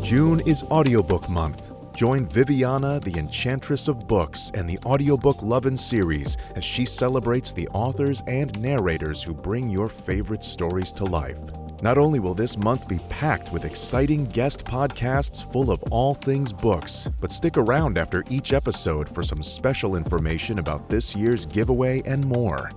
June is Audiobook Month. Join Viviana, the Enchantress of Books, and the Audiobook Lovin Series as she celebrates the authors and narrators who bring your favorite stories to life. Not only will this month be packed with exciting guest podcasts full of all things books, but stick around after each episode for some special information about this year's giveaway and more.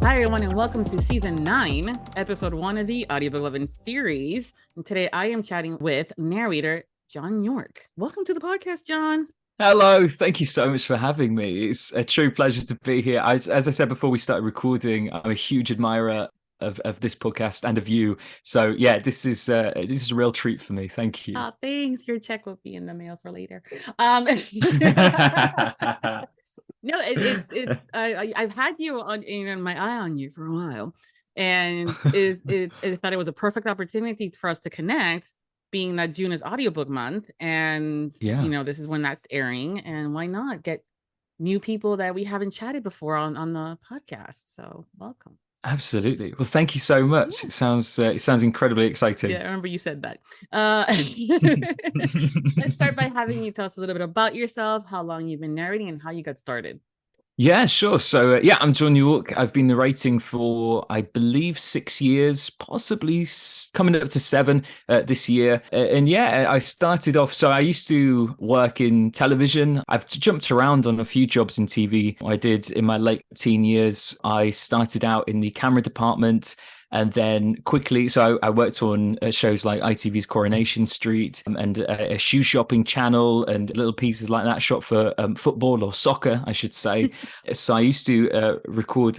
Hi, everyone, and welcome to Season 9, Episode 1 of the Audiobook Lovin Series. And today I am chatting with narrator John York. Welcome to the podcast, John. Hello, thank you so much for having me. It's a true pleasure to be here. As I said before we started recording, I'm a huge admirer of this podcast and of you. So yeah, this is a real treat for me. Thank you. Oh, thanks. Your check will be in the mail for later. No, I've had you on my eye on you for a while, and I thought it was a perfect opportunity for us to connect, being that June is Audiobook Month, and this is when that's airing, and why not get new people that we haven't chatted before on the podcast? So welcome. Absolutely. Well, thank you so much. Yeah. It sounds incredibly exciting. Yeah, I remember you said that. Let's start by having you tell us a little bit about yourself, how long you've been narrating, and how you got started. Yeah, sure. So, I'm John York. I've been narrating for, I believe, 6 years, possibly coming up to 7 this year. I started off, so I used to work in television. I've jumped around on a few jobs in TV. I did in my late teen years. I started out in the camera department. And then quickly, so I worked on shows like ITV's Coronation Street and a shoe shopping channel and little pieces like that shot for football or soccer, I should say. So I used to record,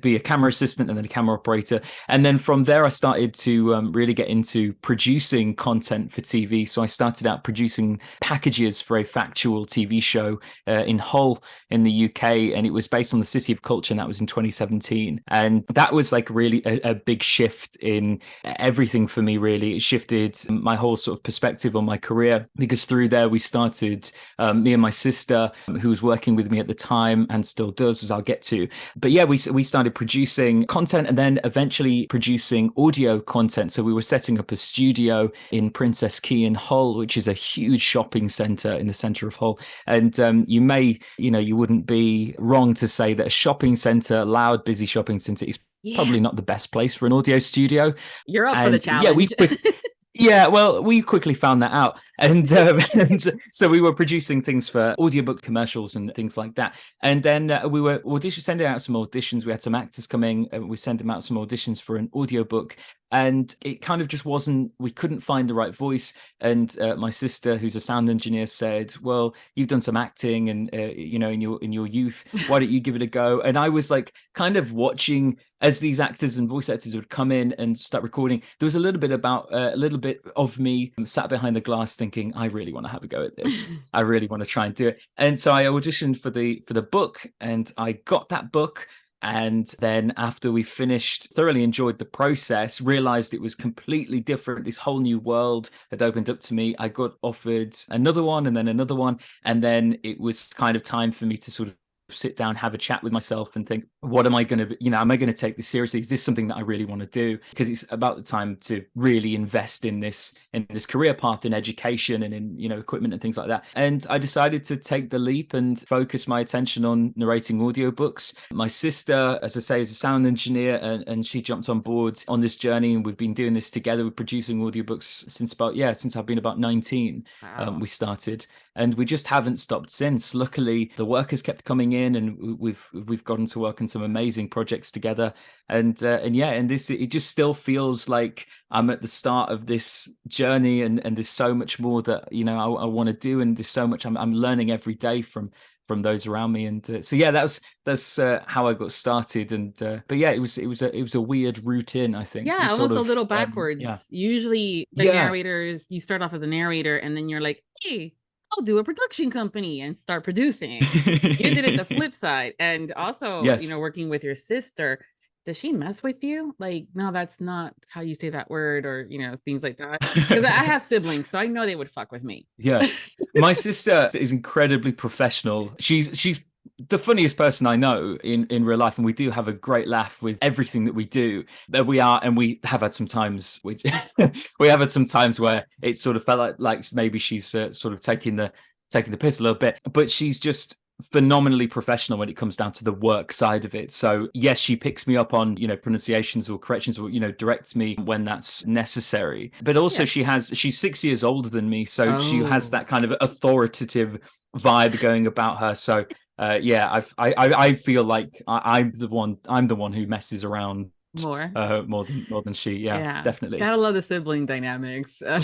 be a camera assistant and then a camera operator. And then from there, I started to really get into producing content for TV. So I started out producing packages for a factual TV show in Hull in the UK. And it was based on the City of Culture, and that was in 2017. And that was like really a big shift in everything for me, really. It shifted my whole sort of perspective on my career, because through there we started, me and my sister, who was working with me at the time and still does, as I'll get to. But yeah, we started producing content and then eventually producing audio content. So we were setting up a studio in Princess Quay in Hull, which is a huge shopping centre in the centre of Hull. And you wouldn't be wrong to say that a shopping centre, loud, busy shopping centre, is probably not the best place for an audio studio. You're up for the challenge. We quickly found that out. And so we were producing things for audiobook commercials and things like that. And then we were sending out some auditions. We had some actors coming. We sent them out some auditions for an audiobook. And it kind of just we couldn't find the right voice. And my sister, who's a sound engineer, said, well, you've done some acting and, in your youth, why don't you give it a go? And I was like kind of watching as these actors and voice actors would come in and start recording. There was a little bit of me sat behind the glass thinking, I really want to have a go at this. I really want to try and do it. And so I auditioned for the book, and I got that book. And then after we finished, thoroughly enjoyed the process, realized it was completely different. This whole new world had opened up to me. I got offered another one and then another one. And then it was kind of time for me to sort of sit down, have a chat with myself and think, what am I going to, am I going to take this seriously? Is this something that I really want to do? Because it's about the time to really invest in this career path in education and in, equipment and things like that. And I decided to take the leap and focus my attention on narrating audiobooks. My sister, as I say, is a sound engineer, and she jumped on board on this journey, and we've been doing this together with producing audiobooks since I've been about 19. Wow. We started, and we just haven't stopped since. Luckily, the work has kept coming in, and we've gotten to work on some amazing projects together. And this, it just still feels like I'm at the start of this journey, and there's so much more that I want to do, and there's so much I'm learning every day from those around me. And that's how I got started. And it was a weird route in, I think. Yeah, almost a little backwards. Usually the narrators, you start off as a narrator and then you're like, hey, I'll do a production company and start producing. You did it the flip side. And also, working with your sister, does she mess with you? Like, no, that's not how you say that word, or, things like that. Because I have siblings, so I know they would fuck with me. Yeah. My sister is incredibly professional. She's the funniest person I know in real life, and we do have a great laugh with everything that we do. That we are, and we have had some times which we have had some times where it sort of felt like maybe she's sort of taking the piss a little bit, but she's just phenomenally professional when it comes down to the work side of it. So yes, she picks me up on, pronunciations or corrections, or, directs me when that's necessary. But also she's 6 years older than me. So she has that kind of authoritative vibe going about her. So I feel like I'm the one who messes around more than she. Yeah, definitely. Gotta love the sibling dynamics. But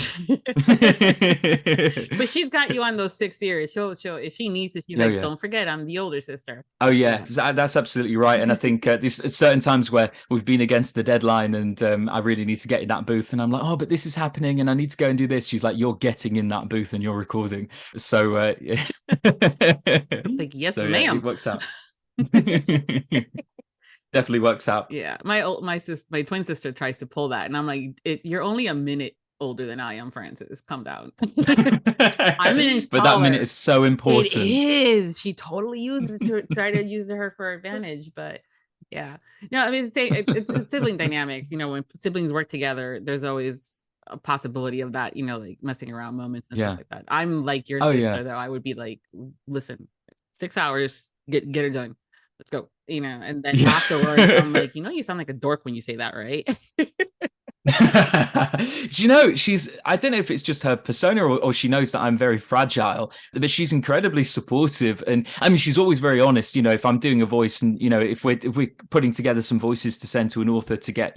she's got you on those 6 years. She'll if she needs to, she's don't forget, I'm the older sister. Oh yeah, that's absolutely right. And I think there's certain times where we've been against the deadline, and I really need to get in that booth, and I'm like, oh, but this is happening, and I need to go and do this. She's like, you're getting in that booth and you're recording. So like, yes, ma'am. Yeah, it works out. Definitely works out. Yeah, my twin sister tries to pull that, and I'm like, you're only a minute older than I am, Francis. Calm down. I'm an inch taller. But that minute is so important. It is. She totally used it to try to use her for advantage, but yeah. No, I mean, it's sibling dynamics. When siblings work together, there's always a possibility of that. Like messing around moments and stuff like that. I'm like your sister, though. I would be like, listen, 6 hours, get her done. Let's go, and then afterwards, I'm like, you sound like a dork when you say that, right? I don't know if it's just her persona or she knows that I'm very fragile, but she's incredibly supportive. And I mean, she's always very honest, if I'm doing a voice and, if we're putting together some voices to send to an author to get,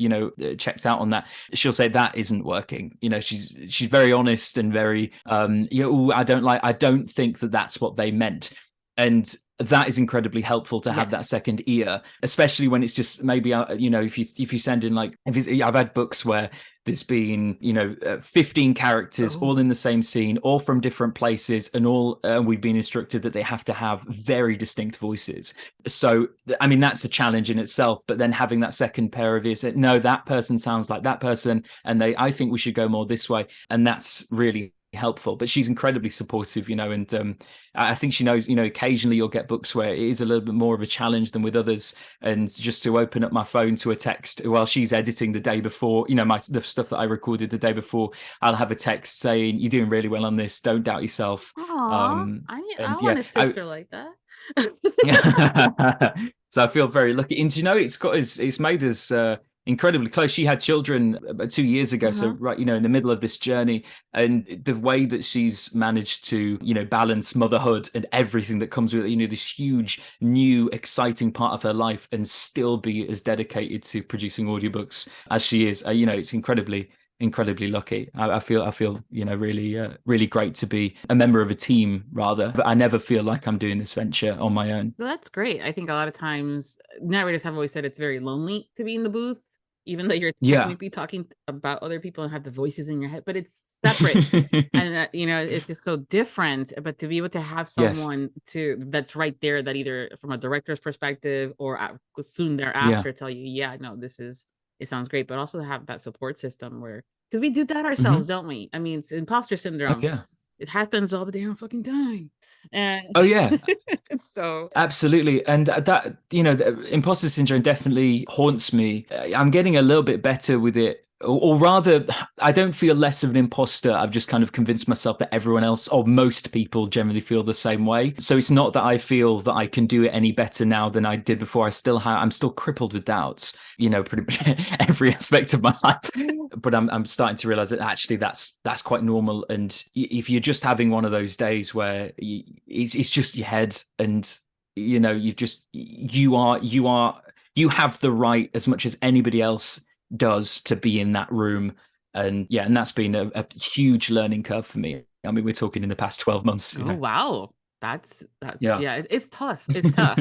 checked out on that, she'll say that isn't working. She's very honest and very, I don't think that that's what they meant. And that is incredibly helpful to have that second ear, especially when it's just maybe, if you send in I've had books where there's been, 15 characters all in the same scene, all from different places, and all we've been instructed that they have to have very distinct voices. So, I mean, that's a challenge in itself, but then having that second pair of ears, no, that person sounds like that person, and I think we should go more this way. And that's really helpful. But she's incredibly supportive, and I think she knows, occasionally you'll get books where it is a little bit more of a challenge than with others, and just to open up my phone to a text while she's editing the day before, the stuff that I recorded the day before, I'll have a text saying, you're doing really well on this, don't doubt yourself. I want a sister like that. So I feel very lucky, and it's made us incredibly close. She had children about 2 years ago, so right, in the middle of this journey, and the way that she's managed to, balance motherhood and everything that comes with it, this huge, new, exciting part of her life, and still be as dedicated to producing audiobooks as she is. It's incredibly lucky. I feel really really great to be a member of a team, rather, but I never feel like I'm doing this venture on my own. Well, that's great. I think a lot of times narrators have always said it's very lonely to be in the booth, even though you're technically talking about other people and have the voices in your head, but it's separate. And it's just so different. But to be able to have someone that's right there, that either from a director's perspective or soon thereafter tell you, it sounds great, but also to have that support system because we do that ourselves, don't we? I mean, it's imposter syndrome. It happens all the damn fucking time. And so absolutely. And that, the imposter syndrome definitely haunts me. I'm getting a little bit better with it, or rather, I don't feel less of an imposter. I've just kind of convinced myself that everyone else, or most people, generally feel the same way. So it's not that I feel that I can do it any better now than I did before. I'm still crippled with doubts, pretty much every aspect of my life. But I'm starting to realize that actually that's quite normal. And if you're just having one of those days where it's just your head, and you have the right, as much as anybody else does, to be in that room. And that's been a huge learning curve for me. I mean, we're talking in the past 12 months. Wow, that's it's tough. It's tough.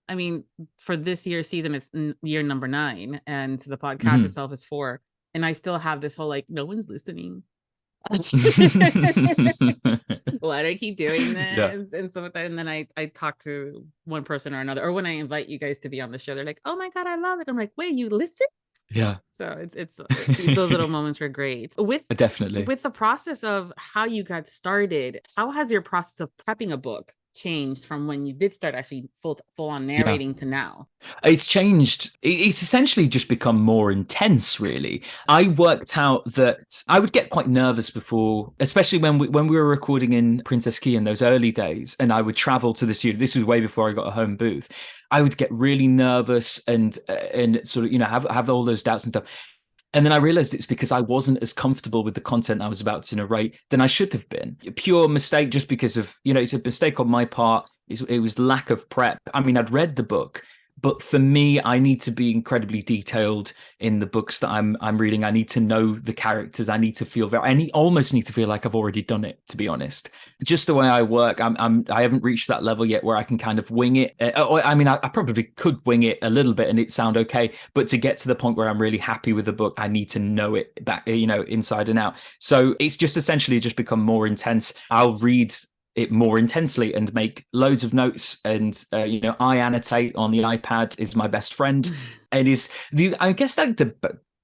I mean, for this year's season, it's year number 9, and the podcast itself is 4, and I still have this whole no one's listening. Why do I keep doing this? And so and then I talk to one person or another, or when I invite you guys to be on the show, they're like, oh my god, I love it. I'm like, wait, you listen? So it's those little moments were great. Definitely. With the process of how you got started, how has your process of prepping a book changed from when you did start actually full on narrating to now? It's changed. It's essentially just become more intense, really. I worked out that I would get quite nervous before, especially when we were recording in Princess Key in those early days, and I would travel to the studio. This was way before I got a home booth. I would get really nervous and sort of, have all those doubts and stuff. And then I realized it's because I wasn't as comfortable with the content I was about to narrate than I should have been. A pure mistake just because of, it's a mistake on my part. It was lack of prep. I mean, I'd read the book, but for me, I need to be incredibly detailed in the books that I'm reading. I need to know the characters. I need to feel almost need to feel like I've already done it, to be honest. Just the way I work, I haven't reached that level yet where I can kind of wing it. I mean, I probably could wing it a little bit and it sound okay, but to get to the point where I'm really happy with the book, I need to know it back, inside and out. So it's just essentially just become more intense. I'll read it more intensely and make loads of notes, and I annotate on the iPad is my best friend. And I guess like the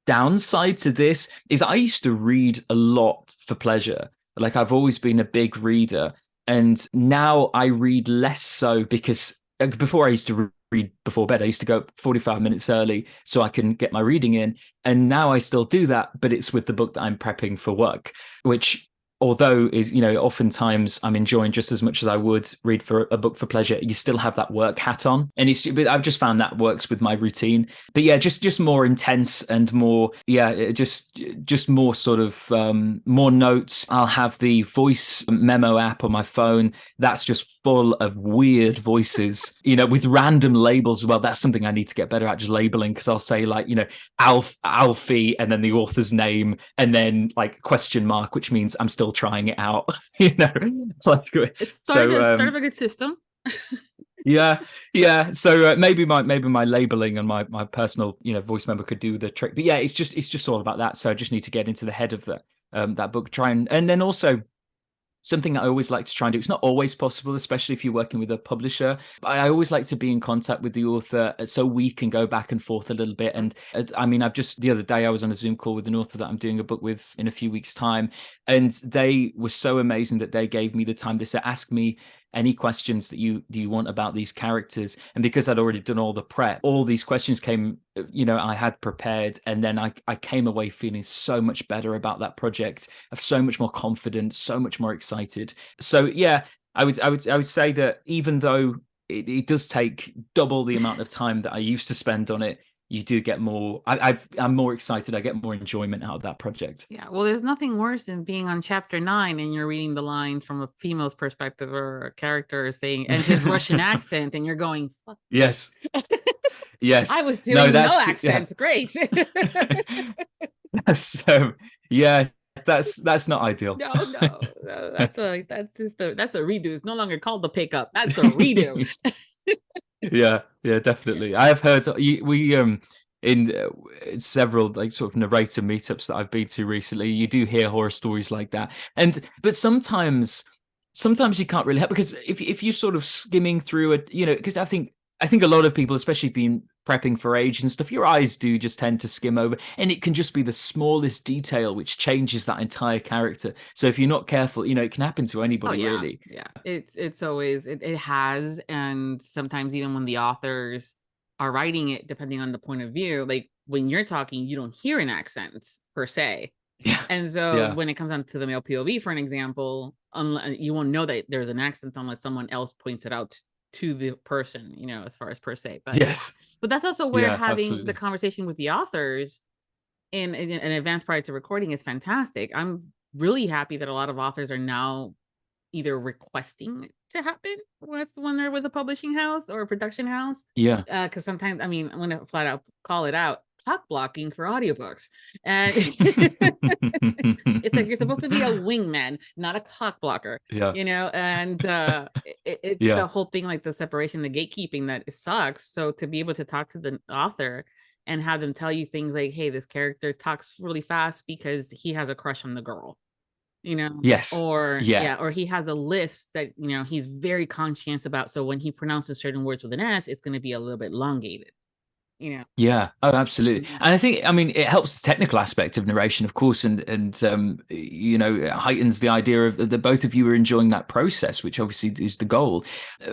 downside to this is I used to read a lot for pleasure. Like I've always been a big reader, and now I read less so because before I used to read before bed. I used to go 45 minutes early so I can get my reading in, and now I still do that, but it's with the book that I'm prepping for work, which although is, oftentimes I'm enjoying just as much as I would read for a book for pleasure, you still have that work hat on. And I've just found that works with my routine. But yeah, just more intense and more, just more sort of more notes. I'll have the voice memo app on my phone. That's just full of weird voices, with random labels as well. That's something I need to get better at, just labeling, because I'll say like, Alfie, and then the author's name, and then like question mark, which means I'm still trying it out. Like it's start of a good system. yeah. So maybe my labeling and my personal voice member could do the trick. But yeah, it's just all about that. So I just need to get into the head of that book, try and then also something I always like to try and do. It's not always possible, especially if you're working with a publisher, but I always like to be in contact with the author so we can go back and forth a little bit. And I mean, the other day I was on a Zoom call with an author that I'm doing a book with in a few weeks' time, and they were so amazing that they gave me the time. They said, ask me any questions that you want about these characters. And because I'd already done all the prep, all these questions came, I had prepared, and then I came away feeling so much better about that project, of so much more confident, so much more excited. So yeah, I would say that even though it does take double the amount of time that I used to spend on it, you do get more. I'm more excited. I get more enjoyment out of that project. Yeah, well, there's nothing worse than being on chapter 9 and you're reading the lines from a female's perspective, or a character saying, and his Russian accent, and you're going, fuck. Yes. Yes. I was doing no accents. Yeah. Great. So yeah, that's not ideal. No, that's a redo. It's no longer called the pickup. That's a redo. Yeah, definitely. I have heard we in several like sort of narrator meetups that I've been to recently, you do hear horror stories like that. But sometimes you can't really help, because if you're sort of skimming through it, because I think a lot of people, especially being prepping for age and stuff, your eyes do just tend to skim over, and it can just be the smallest detail which changes that entire character. So if you're not careful, it can happen to anybody. Really. Yeah, it's always it has. And sometimes even when the authors are writing it, depending on the point of view, like when you're talking, you don't hear an accent per se. Yeah. And so when it comes down to the male POV, for an example, you won't know that there's an accent unless someone else points it out to the person, as far as per se. But yes, but that's also where having absolutely. the conversation with the authors in advance prior to recording is fantastic. I'm really happy that a lot of authors are now either requesting to happen when they're with a publishing house or a production house. Yeah. Because sometimes, I mean, I'm going to flat out call it out, clock blocking for audiobooks. And it's like, you're supposed to be a wingman, not a clock blocker. Yeah. And it's the whole thing, like the separation, the gatekeeping, that it sucks. So to be able to talk to the author and have them tell you things like, hey, this character talks really fast because he has a crush on the girl. Yes. Or or he has a lisp that he's very conscientious about, so when he pronounces certain words with an S, it's going to be a little bit elongated. Yeah, oh, absolutely. And I think, I mean, it helps the technical aspect of narration, of course, and it heightens the idea of that both of you are enjoying that process, which obviously is the goal.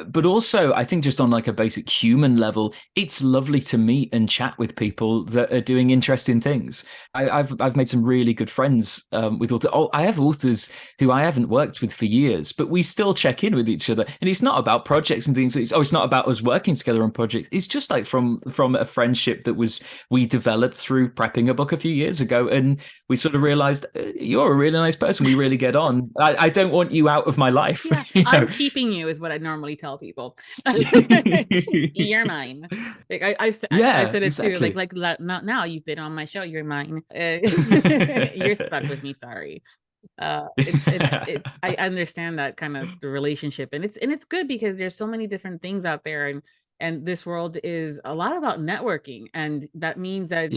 But also, I think just on like a basic human level, it's lovely to meet and chat with people that are doing interesting things. I've made some really good friends with authors. Oh, I have authors who I haven't worked with for years, but we still check in with each other. And it's not about projects and things. It's not about us working together on projects. It's just like from a friendship that we developed through prepping a book a few years ago, and we sort of realized you're a really nice person. We really get on. I don't want you out of my life. Yeah, I'm keeping you is what I normally tell people. You're mine. Like I said it exactly. too. Like not now. You've been on my show. You're mine. You're stuck with me. Sorry. I understand that kind of the relationship, and it's good because there's so many different things out there, and this world is a lot about networking, and that means that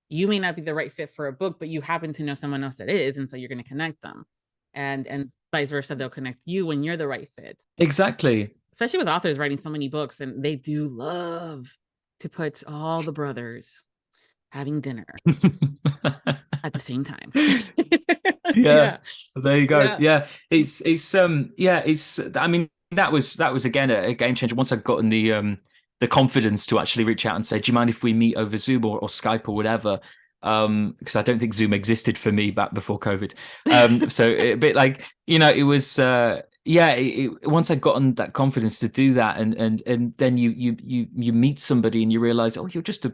you may not be the right fit for a book, but you happen to know someone else that is, and so you're going to connect them, and vice versa. They'll connect you when you're the right fit. Exactly. Especially with authors writing so many books, and they do love to put all the brothers having dinner at the same time. Yeah, there you go. Yeah, it's I mean, that was again a game changer once I'd gotten the confidence to actually reach out and say, do you mind if we meet over Zoom or Skype or whatever, because I don't think Zoom existed for me back before COVID. So a bit like, it was once I'd gotten that confidence to do that, and then you meet somebody and you realize, oh, you're just a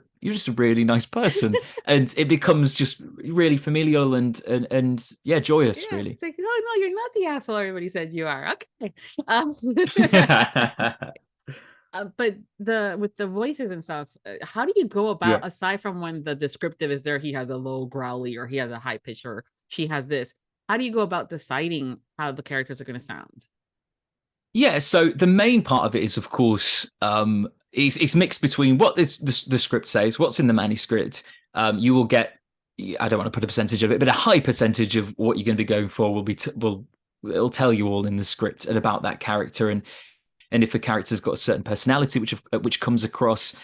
really nice person, and it becomes just really familial and joyous, really. It's like, oh no, you're not the asshole everybody said you are. Okay. But with the voices and stuff, how do you go about, aside from when the descriptive is there, he has a low growly or he has a high pitch or she has this, how do you go about deciding how the characters are going to sound? Yeah, so the main part of it is, of course, it's mixed between what the script says, what's in the manuscript. You will get, I don't want to put a percentage of it, but a high percentage of what you're going to be going for it'll tell you all in the script and about that character, and if a character's got a certain personality which comes across,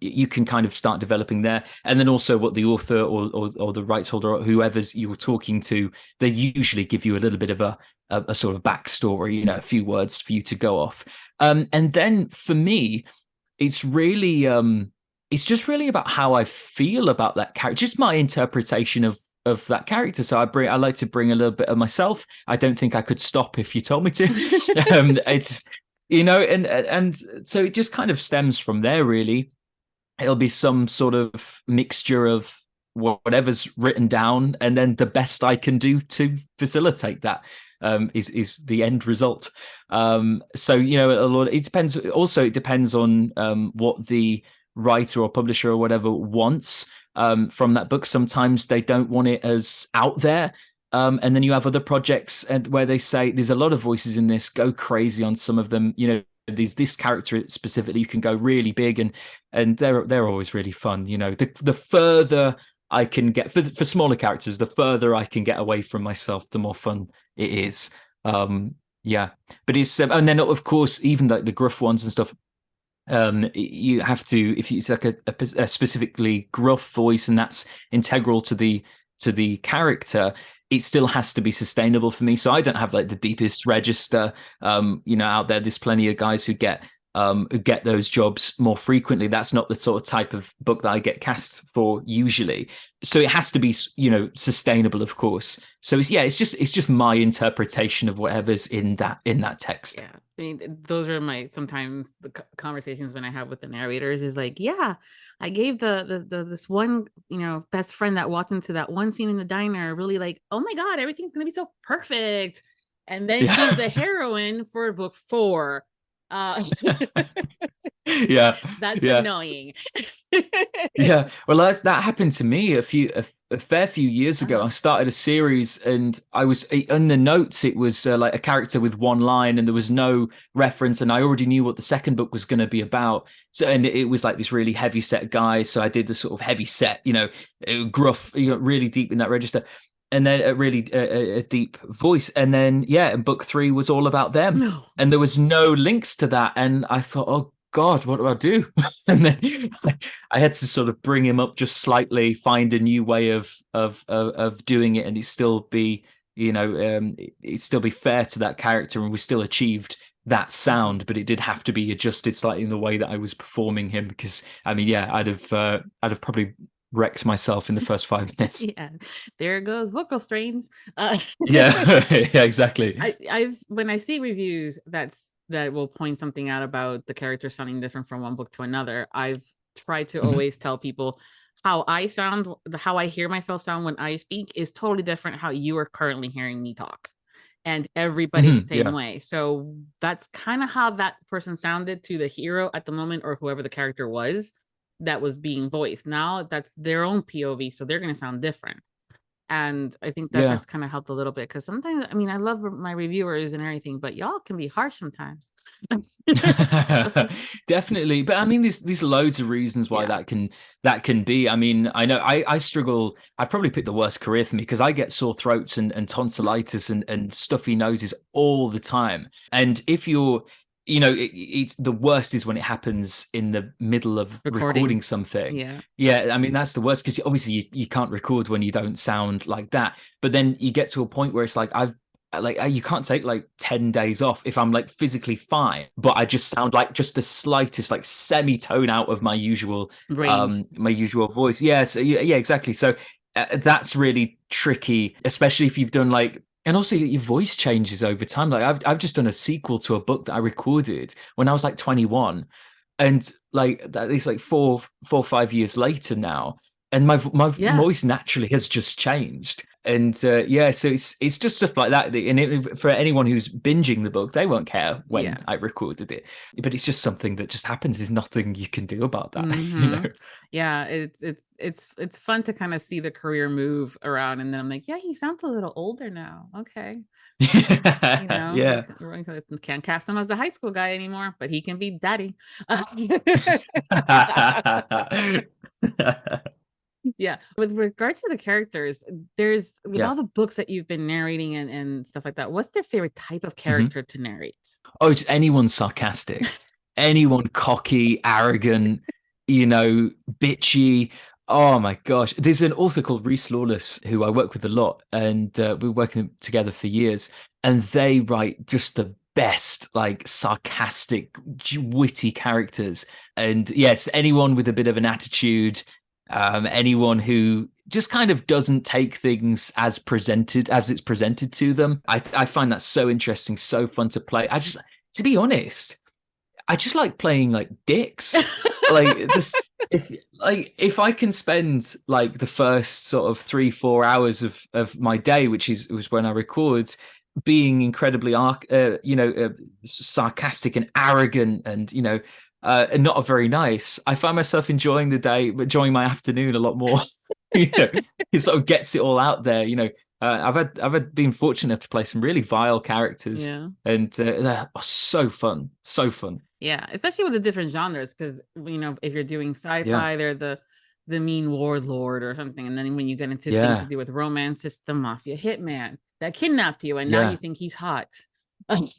you can kind of start developing there. And then also what the author or the rights holder or whoever's you're talking to, they usually give you a little bit of a sort of backstory, a few words for you to go off. And then for me, it's really it's just really about how I feel about that character, just my interpretation of that character. So I like to bring a little bit of myself. I don't think I could stop if you told me to. It's and so it just kind of stems from there, really. It'll be some sort of mixture of whatever's written down, and then the best I can do to facilitate that is the end result. So a lot. It depends. Also, it depends on what the writer or publisher or whatever wants from that book. Sometimes they don't want it as out there. And then you have other projects where they say there's a lot of voices in this, go crazy on some of them. There's this character specifically, you can go really big, and they're always really fun. The further I can get for smaller characters, the further I can get away from myself, the more fun it is. But it's and then of course even like the gruff ones and stuff. You have to, if it's like a specifically gruff voice, and that's integral to the character, it still has to be sustainable for me. So I don't have like the deepest register, out there. There's plenty of guys who get those jobs more frequently. That's not the sort of type of book that I get cast for usually. So it has to be, sustainable, of course. So it's just my interpretation of whatever's in that text. Yeah. I mean, those are sometimes the conversations when I have with the narrators is like, I gave this one, best friend that walked into that one scene in the diner really like, oh my God, everything's going to be so perfect. And then she's the heroine for book 4. That's annoying. Well, that happened to me a fair few years ago. I started a series, and I was in the notes. It was like a character with one line, and there was no reference. And I already knew what the second book was going to be about. So, and it was like this really heavy set guy. So I did the sort of heavy set, gruff, really deep in that register. And then a deep voice. And then, and book 3 was all about them. No. And there was no links to that. And I thought, oh God, what do I do? And then I had to sort of bring him up just slightly, find a new way of doing it, and it still be, it still be fair to that character, and we still achieved that sound, but it did have to be adjusted slightly in the way that I was performing him, because I mean, yeah, I'd have probably wrecked myself in the first 5 minutes. Yeah, there goes vocal strains. Yeah, yeah, exactly. I've when I see reviews that will point something out about the character sounding different from one book to another, I've tried to always tell people how I sound, how I hear myself sound when I speak is totally different how you are currently hearing me talk. And everybody's the same way. So that's kind of how that person sounded to the hero at the moment, or whoever the character was that was being voiced. Now that's their own POV, so they're going to sound different. And I think that's kind of helped a little bit, because sometimes, I mean, I love my reviewers and everything, but y'all can be harsh sometimes. Definitely, but I mean, there's loads of reasons why that can be. I mean, I know I struggle. I probably picked the worst career for me, because I get sore throats and tonsillitis and stuffy noses all the time. And if you're, it's the worst is when it happens in the middle of recording something. Yeah, I mean, that's the worst, because obviously you can't record when you don't sound like that. But then you get to a point where it's like, you can't take like 10 days off if I'm like physically fine, but I just sound like just the slightest like semitone out of my usual voice. Yeah, so yeah, exactly. So that's really tricky, especially if you've done like, and also your voice changes over time. Like I've just done a sequel to a book that I recorded when I was like 21, and like that is like 4 or 5 years later now, and my voice naturally has just changed. And so it's just stuff like that. And for anyone who's binging the book, they won't care when I recorded it. But it's just something that just happens. There's nothing you can do about that. Yeah, it's fun to kind of see the career move around, and then I'm like, yeah, he sounds a little older now. Okay. Yeah. Can't cast him as the high school guy anymore, but he can be daddy. Yeah, with regards to the characters, there's with all the books that you've been narrating and stuff like that, what's their favorite type of character to narrate? Oh, it's anyone sarcastic, anyone cocky, arrogant, bitchy. Oh my gosh, there's an author called Reese Lawless who I work with a lot, and we're working together for years, and they write just the best, like, sarcastic, witty characters. And yeah, it's anyone with a bit of an attitude, anyone who just kind of doesn't take things as it's presented to them. I find that so interesting, so fun to play. To be honest, I just like playing like dicks. Like this, if I can spend like the first sort of 3-4 hours of my day, which was when I record, being incredibly sarcastic and arrogant and and not very nice, I find myself enjoying the day, but enjoying my afternoon a lot more. It sort of gets it all out there. I've been fortunate enough to play some really vile characters, and they're so fun. Yeah, especially with the different genres, because if you're doing sci-fi, they're the mean warlord or something, and then when you get into things to do with romance, it's the mafia hitman that kidnapped you, and now you think he's hot.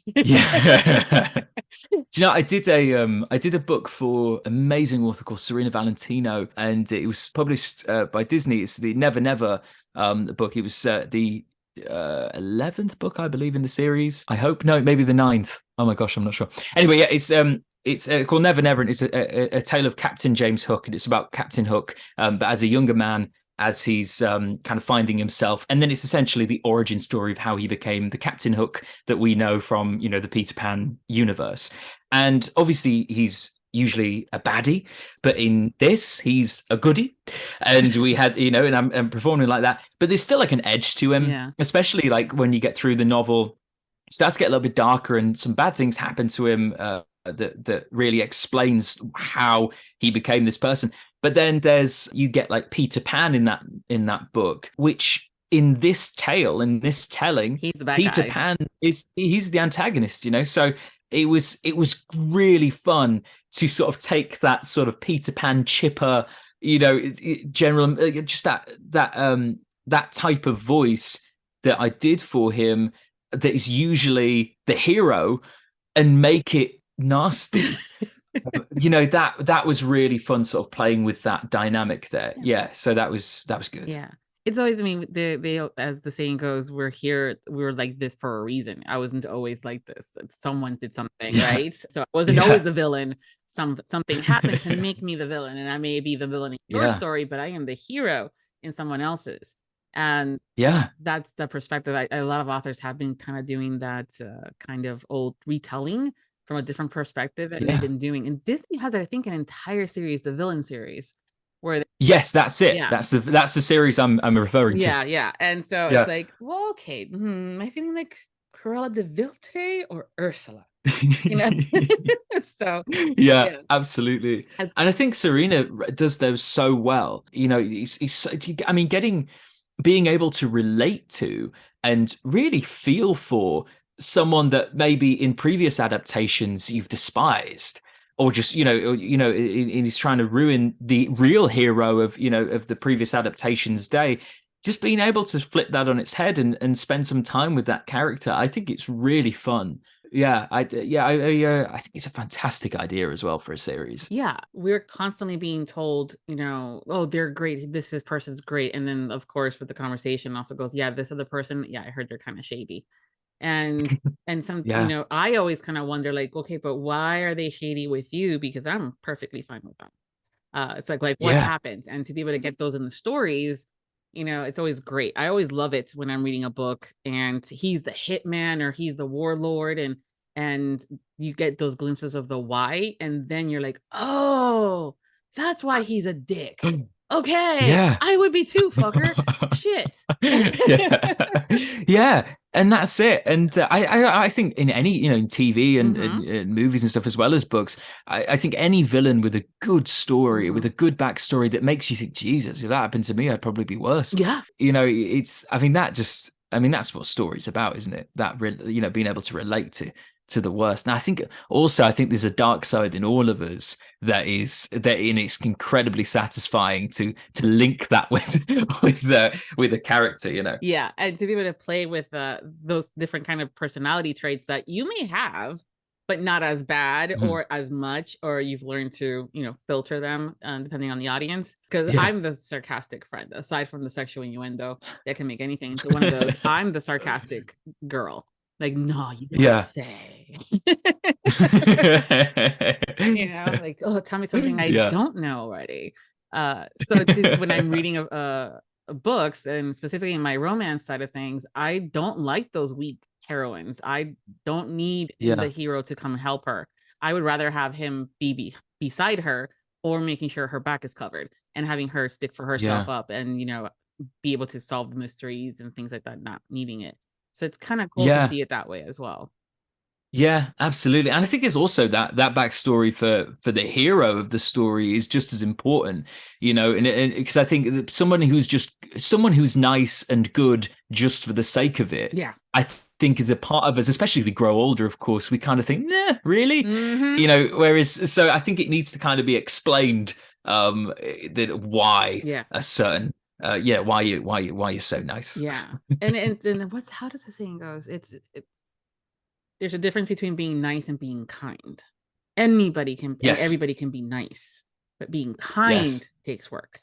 Yeah. Do you know, I did a book for amazing author called Serena Valentino, and it was published by Disney. It's the Never Never book. It was the 11th book, I believe, in the series. I hope maybe the 9th. Oh my gosh, I'm not sure. Anyway, yeah, it's called Never Never, and it's a tale of Captain James Hook, and it's about Captain Hook, but as a younger man, as he's kind of finding himself. And then it's essentially the origin story of how he became the Captain Hook that we know from, the Peter Pan universe. And obviously he's usually a baddie, but in this, he's a goodie. And we had, and I'm performing like that, but there's still like an edge to him, especially like when you get through the novel, it starts to get a little bit darker, and some bad things happen to him that really explains how he became this person. But then you get like Peter Pan in that book, which in this tale, in this telling, Peter Pan he's the antagonist, So it was really fun to sort of take that sort of Peter Pan chipper, general, just that type of voice that I did for him, that is usually the hero, and make it nasty. That was really fun, sort of playing with that dynamic there. Yeah, so that was good. Yeah. It's always, I mean, they as the saying goes, we're like this for a reason. I wasn't always like this. Someone did something, right? So I wasn't always the villain. Something happened to make me the villain, and I may be the villain in your story, but I am the hero in someone else's. And that's the perspective. A lot of authors have been kind of doing that kind of old retelling from a different perspective, and they've been doing. And Disney has, I think, an entire series, the Villain series, where yes, that's it. Yeah. That's the series I'm referring to. Yeah. And so it's like, well, okay, am I feeling like Cruella de Vil today or Ursula? So absolutely. And I think Serena does those so well. Being able to relate to and really feel for someone that maybe in previous adaptations you've despised, or just he's trying to ruin the real hero of the previous adaptation's day. Just being able to flip that on its head and spend some time with that character, I think it's really fun. I think it's a fantastic idea as well for a series. Yeah, we're constantly being told, oh, they're great. This person's great, and then of course with the conversation also goes, yeah, this other person, yeah, I heard they're kind of shady. And some, I always kind of wonder, like, okay, but why are they shady with you? Because I'm perfectly fine with them. It's like what happened, and to be able to get those in the stories, it's always great. I always love it when I'm reading a book and he's the hitman or he's the warlord, and you get those glimpses of the why, and then you're like, oh, that's why he's a dick. Okay, I would be too, fucker. Shit. And that's it. And I think in any, in TV and movies and stuff, as well as books, I think any villain with a good story, with a good backstory that makes you think, Jesus, if that happened to me, I'd probably be worse. Yeah. That's what story's about, isn't it? That, being able to relate to the worst. And I think there's a dark side in all of us it's incredibly satisfying to link that with a character, Yeah, and to be able to play with those different kind of personality traits that you may have, but not as bad or as much, or you've learned to filter them depending on the audience. Because I'm the sarcastic friend, aside from the sexual innuendo that can make anything into one of those. I'm the sarcastic girl. Like, no, you don't say. Like, oh, tell me something I don't know already. So when I'm reading books, and specifically in my romance side of things, I don't like those weak heroines. I don't need the hero to come help her. I would rather have him be beside her, or making sure her back is covered, and having her stick for herself up, and be able to solve the mysteries and things like that, not needing it. So it's kind of cool to see it that way as well. Yeah, absolutely. And I think it's also that backstory for the hero of the story is just as important, and because I think someone who's nice and good just for the sake of it. Yeah. I think is a part of us, especially as we grow older, of course, we kind of think, nah, really? Whereas, so I think it needs to kind of be explained that why a certain why you're so nice. Yeah. and how does the saying goes? There's a difference between being nice and being kind. Anybody can, everybody can be nice, but being kind takes work.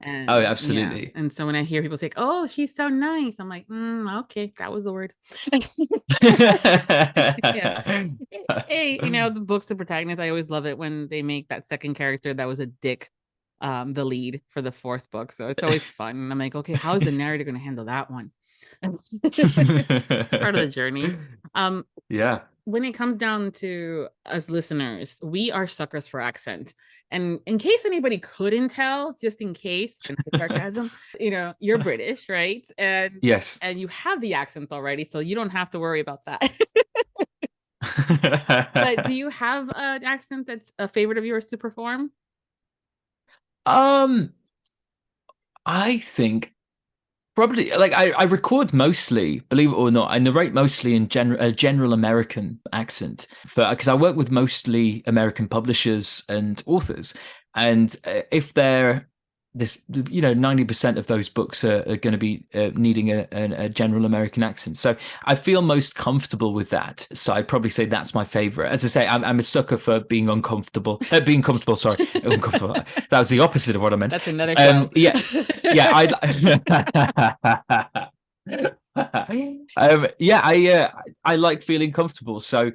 And absolutely. And so when I hear people say, oh, she's so nice, I'm like, okay, that was the word. Hey, the books, the protagonist, I always love it when they make that second character that was a dick the lead for the fourth book. So it's always fun. And I'm like, okay, how is the narrator going to handle that one? Part of the journey. When it comes down to us listeners, we are suckers for accent. And in case anybody couldn't tell, just in case, it's the sarcasm, you're British, right? And yes, and you have the accent already, so you don't have to worry about that. But do you have an accent that's a favorite of yours to perform? I think probably, like, I record mostly, believe it or not, I narrate mostly in a general American accent, because I work with mostly American publishers and authors, and if they're this, 90% of those books are going to be needing a general American accent. So I feel most comfortable with that. So I'd probably say that's my favorite. As I say, I'm a sucker for being uncomfortable. Being comfortable, sorry, uncomfortable. That was the opposite of what I meant. That's another quote. Yeah. I like feeling comfortable, so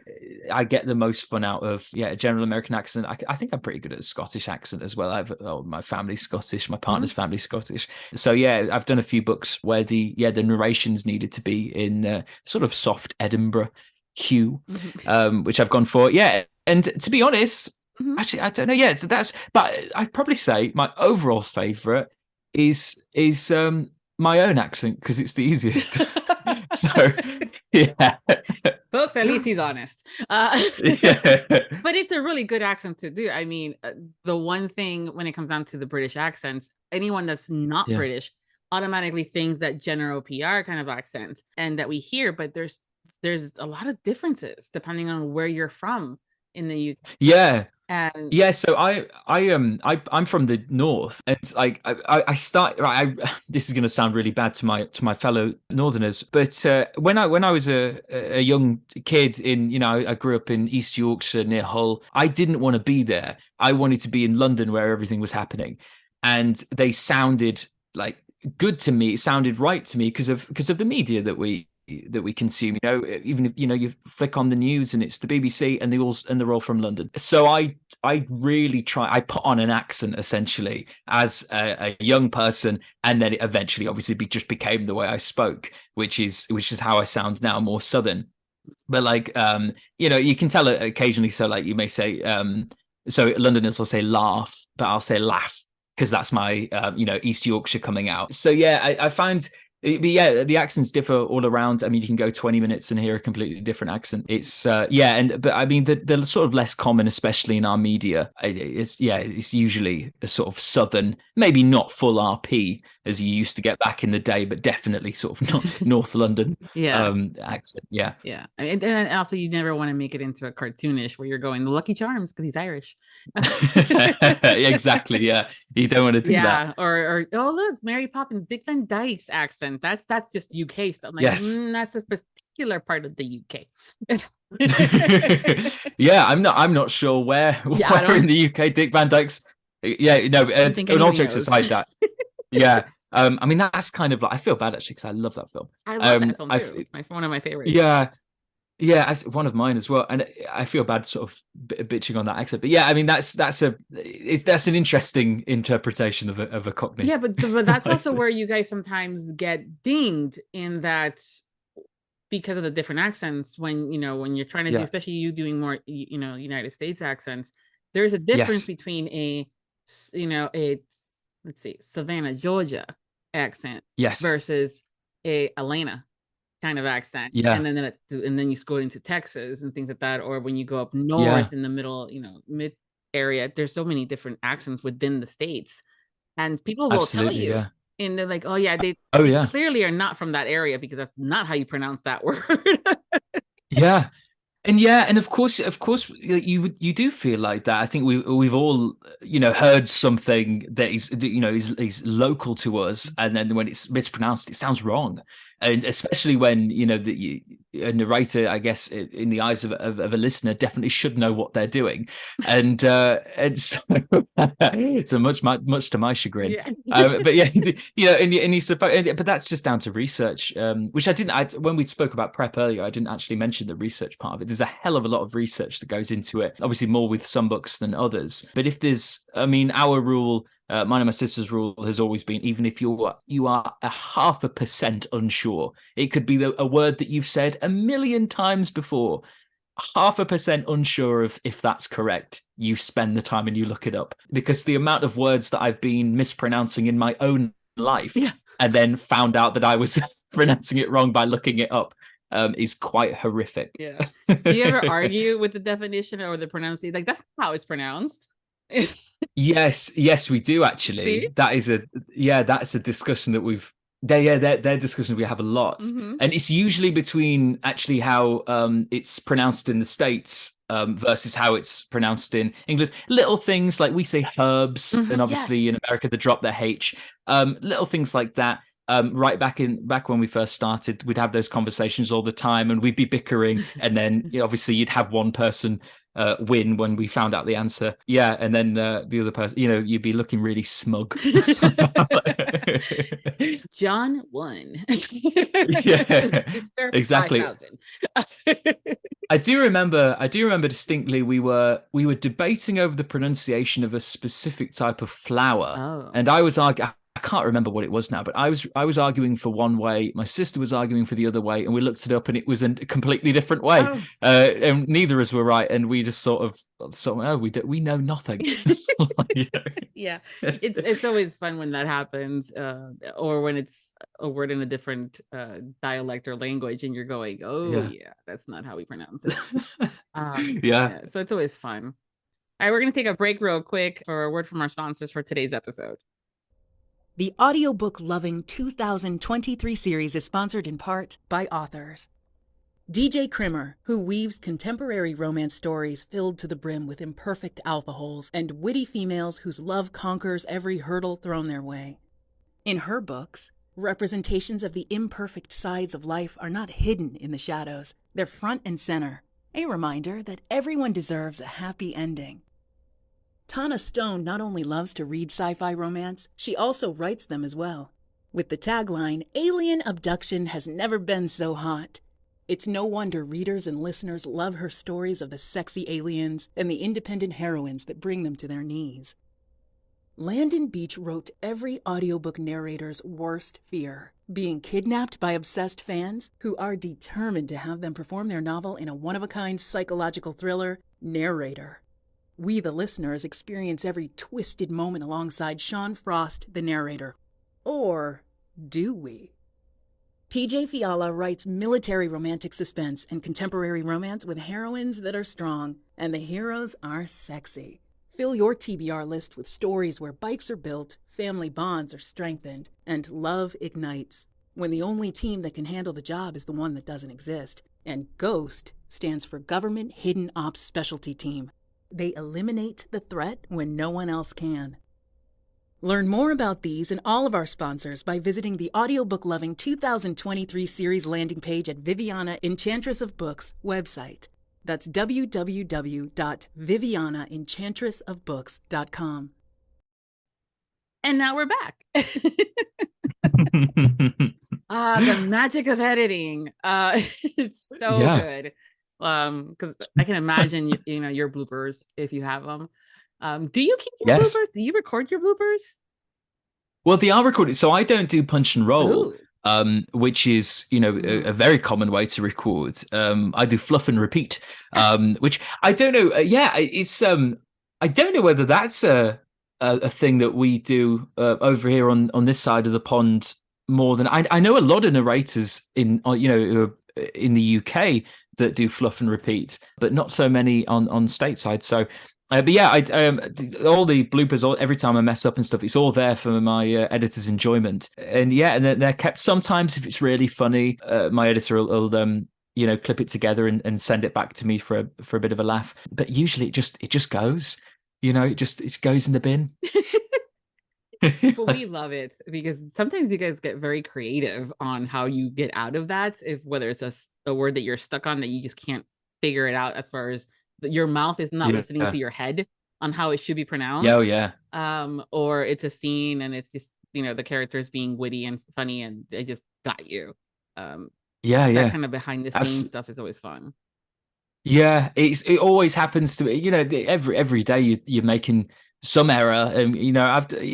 I get the most fun out of a general American accent. I think I'm pretty good at a Scottish accent as well. My family's Scottish, my partner's family's Scottish, so I've done a few books where the narrations needed to be in sort of soft Edinburgh hue, which I've gone for. And to be honest, actually I don't know. So but I'd probably say my overall favorite is my own accent, because it's the easiest. So folks, at least he's honest. But it's a really good accent to do. I mean, the one thing when it comes down to the British accents, anyone that's not British automatically thinks that general PR kind of accent and that we hear, but there's a lot of differences depending on where you're from in the UK. And so I'm from the north, and like I start right. This is going to sound really bad to my fellow northerners, but when I was a young kid I grew up in East Yorkshire near Hull. I didn't want to be there. I wanted to be in London where everything was happening, and they sounded like good to me. It sounded right to me because of the media that we consume. Even if you flick on the news and it's the BBC and they're all from London. So I really I put on an accent essentially as a young person, and then it eventually obviously just became the way I spoke, which is how I sound now, more southern. But like you can tell it occasionally. So like you may say so Londoners will say laugh, but I'll say laugh because that's my East Yorkshire coming out. So I find. But the accents differ all around. I mean, you can go 20 minutes and hear a completely different accent. It's but I mean, they're sort of less common, especially in our media. It's usually a sort of southern, maybe not full RP as you used to get back in the day, but definitely sort of North London accent. Yeah. I mean, and also you never want to make it into a cartoonish where you're going the Lucky Charms because he's Irish. Exactly. Yeah, you don't want to do that. Or oh look, Mary Poppins, Dick Van Dyke's accent. That's just UK stuff. Like, yes, that's a particular part of the UK. I'm not sure where in the UK Dick Van Dyke's. An all jokes aside, that. I mean, that's kind of like, I feel bad actually because I love that film. I love that film too. It's one of my favorites. It's one of mine as well, and I feel bad sort of bitching on that accent. But I mean that's an interesting interpretation of a Cockney. Yeah, but that's also where you guys sometimes get dinged in that because of the different accents. When you're trying to do, especially you doing more United States accents, there's a difference between let's see, Savannah, Georgia accent versus a Atlanta kind of accent, and then you go into Texas and things like that, or when you go up north in the middle, mid area, there's so many different accents within the states, and people will tell you, and they're like, they clearly are not from that area because that's not how you pronounce that word. And of course you do feel like that. I think we've all heard something that is local to us, and then when it's mispronounced, it sounds wrong. And especially when a narrator, I guess, in the eyes of a listener, definitely should know what they're doing, and so it's much to my chagrin. But but that's just down to research, which I didn't. When we spoke about prep earlier, I didn't actually mention the research part of it. There's a hell of a lot of research that goes into it. Obviously, more with some books than others. But if there's, our rule. Mine and my sister's rule has always been, even if you are 0.5% unsure, it could be a word that you've said 1,000,000 times before. 0.5% unsure of if that's correct, you spend the time and you look it up, because the amount of words that I've been mispronouncing in my own life and then found out that I was pronouncing it wrong by looking it up is quite horrific. Do you ever argue with the definition or the pronunciation? Like, that's how it's pronounced. Yes, we do actually. See? That's a discussion that we've their discussions we have a lot, Mhm. and it's usually between actually how it's pronounced in the States versus how it's pronounced in England. Little things like we say herbs, and Yes. obviously in America they drop their H. Little things like that. Right back when we first started, we'd have those conversations all the time, and we'd be bickering, and then obviously you'd have one person win when we found out the answer. Yeah, and then the other person, you'd be looking really smug. John won. Yeah, Sister exactly. 5,000. I do remember distinctly we were debating over the pronunciation of a specific type of flower. Oh. And I was arguing, I can't remember what it was now, but I was arguing for one way, my sister was arguing for the other way, and we looked it up and it was a completely different way. Oh. And neither of us were right, and we just sort of we know nothing. Yeah, it's always fun when that happens, or when it's a word in a different dialect or language, and you're going, "Oh yeah, that's not how we pronounce it." Yeah. So it's always fun. All right, we're gonna take a break real quick for a word from our sponsors for today's episode. The Audiobook Lovin 2023 series is sponsored in part by authors. DJ Krimmer, who weaves contemporary romance stories filled to the brim with imperfect alpha holes and witty females whose love conquers every hurdle thrown their way. In her books, representations of the imperfect sides of life are not hidden in the shadows. They're front and center, a reminder that everyone deserves a happy ending. Tana Stone not only loves to read sci-fi romance, she also writes them as well. With the tagline, "Alien abduction has never been so hot." It's no wonder readers and listeners love her stories of the sexy aliens and the independent heroines that bring them to their knees. Landon Beach wrote every audiobook narrator's worst fear, being kidnapped by obsessed fans who are determined to have them perform their novel in a one-of-a-kind psychological thriller, Narrator. We, the listeners, experience every twisted moment alongside Sean Frost, the narrator. Or do we? PJ Fiala writes military romantic suspense and contemporary romance with heroines that are strong, and the heroes are sexy. Fill your TBR list with stories where bikes are built, family bonds are strengthened, and love ignites, when the only team that can handle the job is the one that doesn't exist. And GHOST stands for Government Hidden Ops Specialty Team. They eliminate the threat when no one else can. Learn more about these and all of our sponsors by visiting the Audiobook Lovin 2023 series landing page at Viviana, Enchantress of Books website. That's www.vivianaenchantressofbooks.com. And now we're back. The magic of editing. It's so good. Because I can imagine your bloopers if you have them. Do you keep your bloopers? Do you record your bloopers? Well, they are recorded, so I don't do punch and roll. Which is, a very common way to record. I do fluff and repeat, which I don't know. It's I don't know whether that's a thing that we do over here on this side of the pond more than I know. A lot of narrators in in the UK that do fluff and repeat, but not so many on stateside. So. But yeah, all the bloopers, every time I mess up and stuff, it's all there for my editor's enjoyment. And yeah, and they're kept. Sometimes if it's really funny, my editor will clip it together and send it back to me for a bit of a laugh. But usually it just goes, it goes in the bin. Well, we love it because sometimes you guys get very creative on how you get out of that. Whether it's a word that you're stuck on that you just can't figure it out, as far as your mouth is not listening to your head on how it should be pronounced. Or it's a scene and it's just the characters being witty and funny and they just got you. That kind of behind the scenes stuff is always fun. Yeah, it always happens to me. Every day you're making some error, and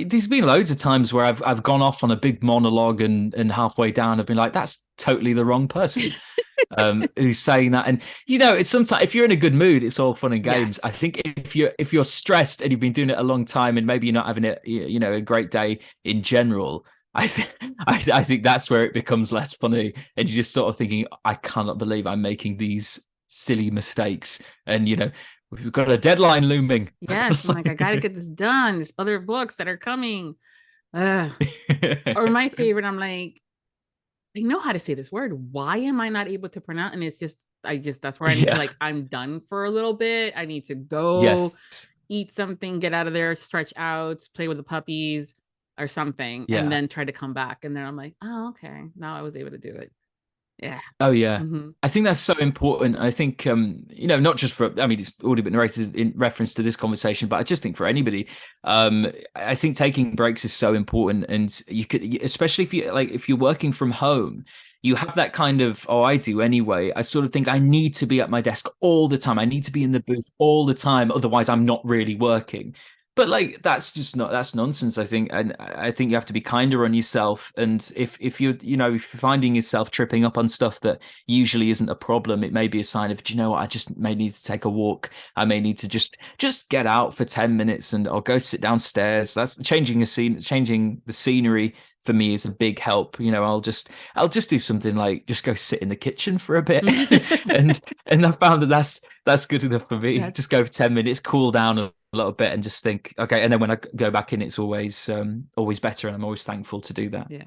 there's been loads of times where I've gone off on a big monologue and halfway down I've been like, that's totally the wrong person. Who's saying that? And it's sometimes if you're in a good mood, it's all fun and games. Yes. I think if you're stressed and you've been doing it a long time and maybe you're not having a great day in general, I think that's where it becomes less funny, and you're just sort of thinking, I cannot believe I'm making these silly mistakes, and we've got a deadline looming. Yes, I'm like, I gotta get this done. There's other books that are coming. Or my favorite, I'm like, I know how to say this word. Why am I not able to pronounce? And it's just, that's where I need to, like, I'm done for a little bit. I need to go Yes. eat something, get out of there, stretch out, play with the puppies or something, Yeah. and then try to come back. And then I'm like, oh, okay. Now I was able to do it. Yeah. Oh yeah. Mhm. I think that's so important. I think not just for, I mean, it's audiobook narrators in reference to this conversation, but I just think for anybody, I think taking breaks is so important. And you could, especially if you're working from home, you have that kind of, oh, I do anyway. I sort of think I need to be at my desk all the time. I need to be in the booth all the time. Otherwise I'm not really working. But like, that's nonsense, I think. And I think you have to be kinder on yourself. And if you're finding yourself tripping up on stuff that usually isn't a problem, it may be a sign of, do you know what, I just may need to take a walk. I may need to just get out for 10 minutes and I'll go sit downstairs. That's changing the scenery for me is a big help. I'll just do something like just go sit in the kitchen for a bit. and I found that's good enough for me. Just go for 10 minutes, cool down a little bit and just think, okay. And then when I go back in, it's always better. And I'm always thankful to do that. Yeah.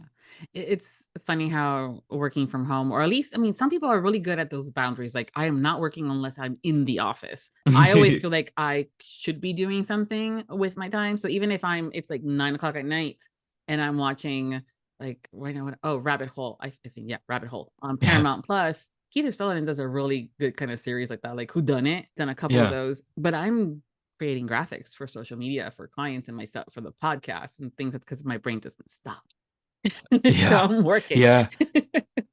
It's funny how working from home, or at least, I mean, some people are really good at those boundaries. Like, I am not working unless I'm in the office. I always feel like I should be doing something with my time. So even if it's like 9:00 at night and I'm watching, like, Rabbit Hole. I think, yeah, Rabbit Hole on Paramount Plus. Keith Sullivan does a really good kind of series like that, like Who Done It. Done a couple of those, but I'm creating graphics for social media for clients and myself for the podcast and things, because my brain doesn't stop. So I'm working.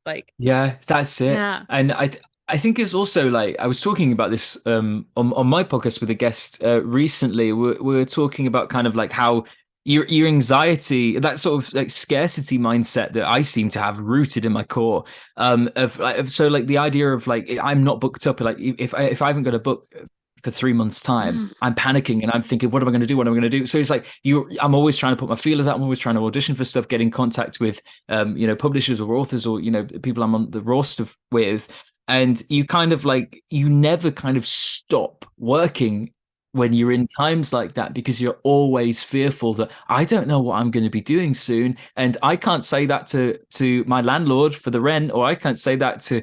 Like, that's it. And I think it's also like, I was talking about this on my podcast with a guest recently. We were talking about kind of like how your anxiety, that sort of like scarcity mindset that I seem to have rooted in my core, so like the idea of like, I'm not booked up, like if I haven't got a book for 3 months time, I'm panicking and I'm thinking, what am I going to do? What am I going to do? So it's like, I'm always trying to put my feelers out. I'm always trying to audition for stuff, get in contact with, publishers or authors or, people I'm on the roster with. And you kind of like, you never kind of stop working when you're in times like that, because you're always fearful that I don't know what I'm going to be doing soon. And I can't say that to my landlord for the rent, or I can't say that to,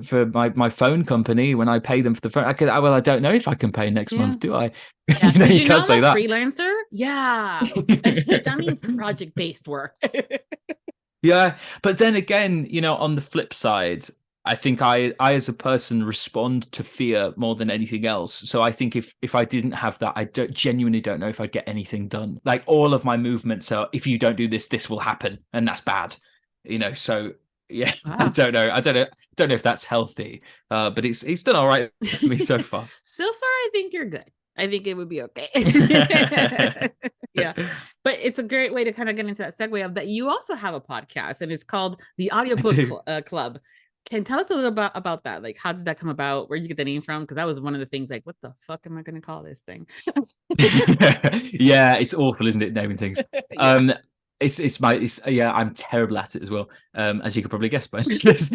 for my phone company when I pay them for the phone. I don't know if I can pay next month, do I? Yeah. You can't say that. Freelancer? Yeah. That means project-based work. Yeah. But then again, on the flip side, I think I as a person respond to fear more than anything else. So I think if I didn't have that, I genuinely don't know if I'd get anything done. Like, all of my movements are, if you don't do this, this will happen, and that's bad. So yeah, wow. I don't know if that's healthy, but it's done all right for me so far. So far, I think you're good. I think it would be okay. Yeah. But it's a great way to kind of get into that segue of that you also have a podcast, and it's called the Audiobook Club. Can you tell us a little about that? Like, how did that come about? Where did you get the name from? Because that was one of the things, like, what the fuck am I going to call this thing? Yeah, it's awful, isn't it? Naming things. I'm terrible at it as well. As you could probably guess by this.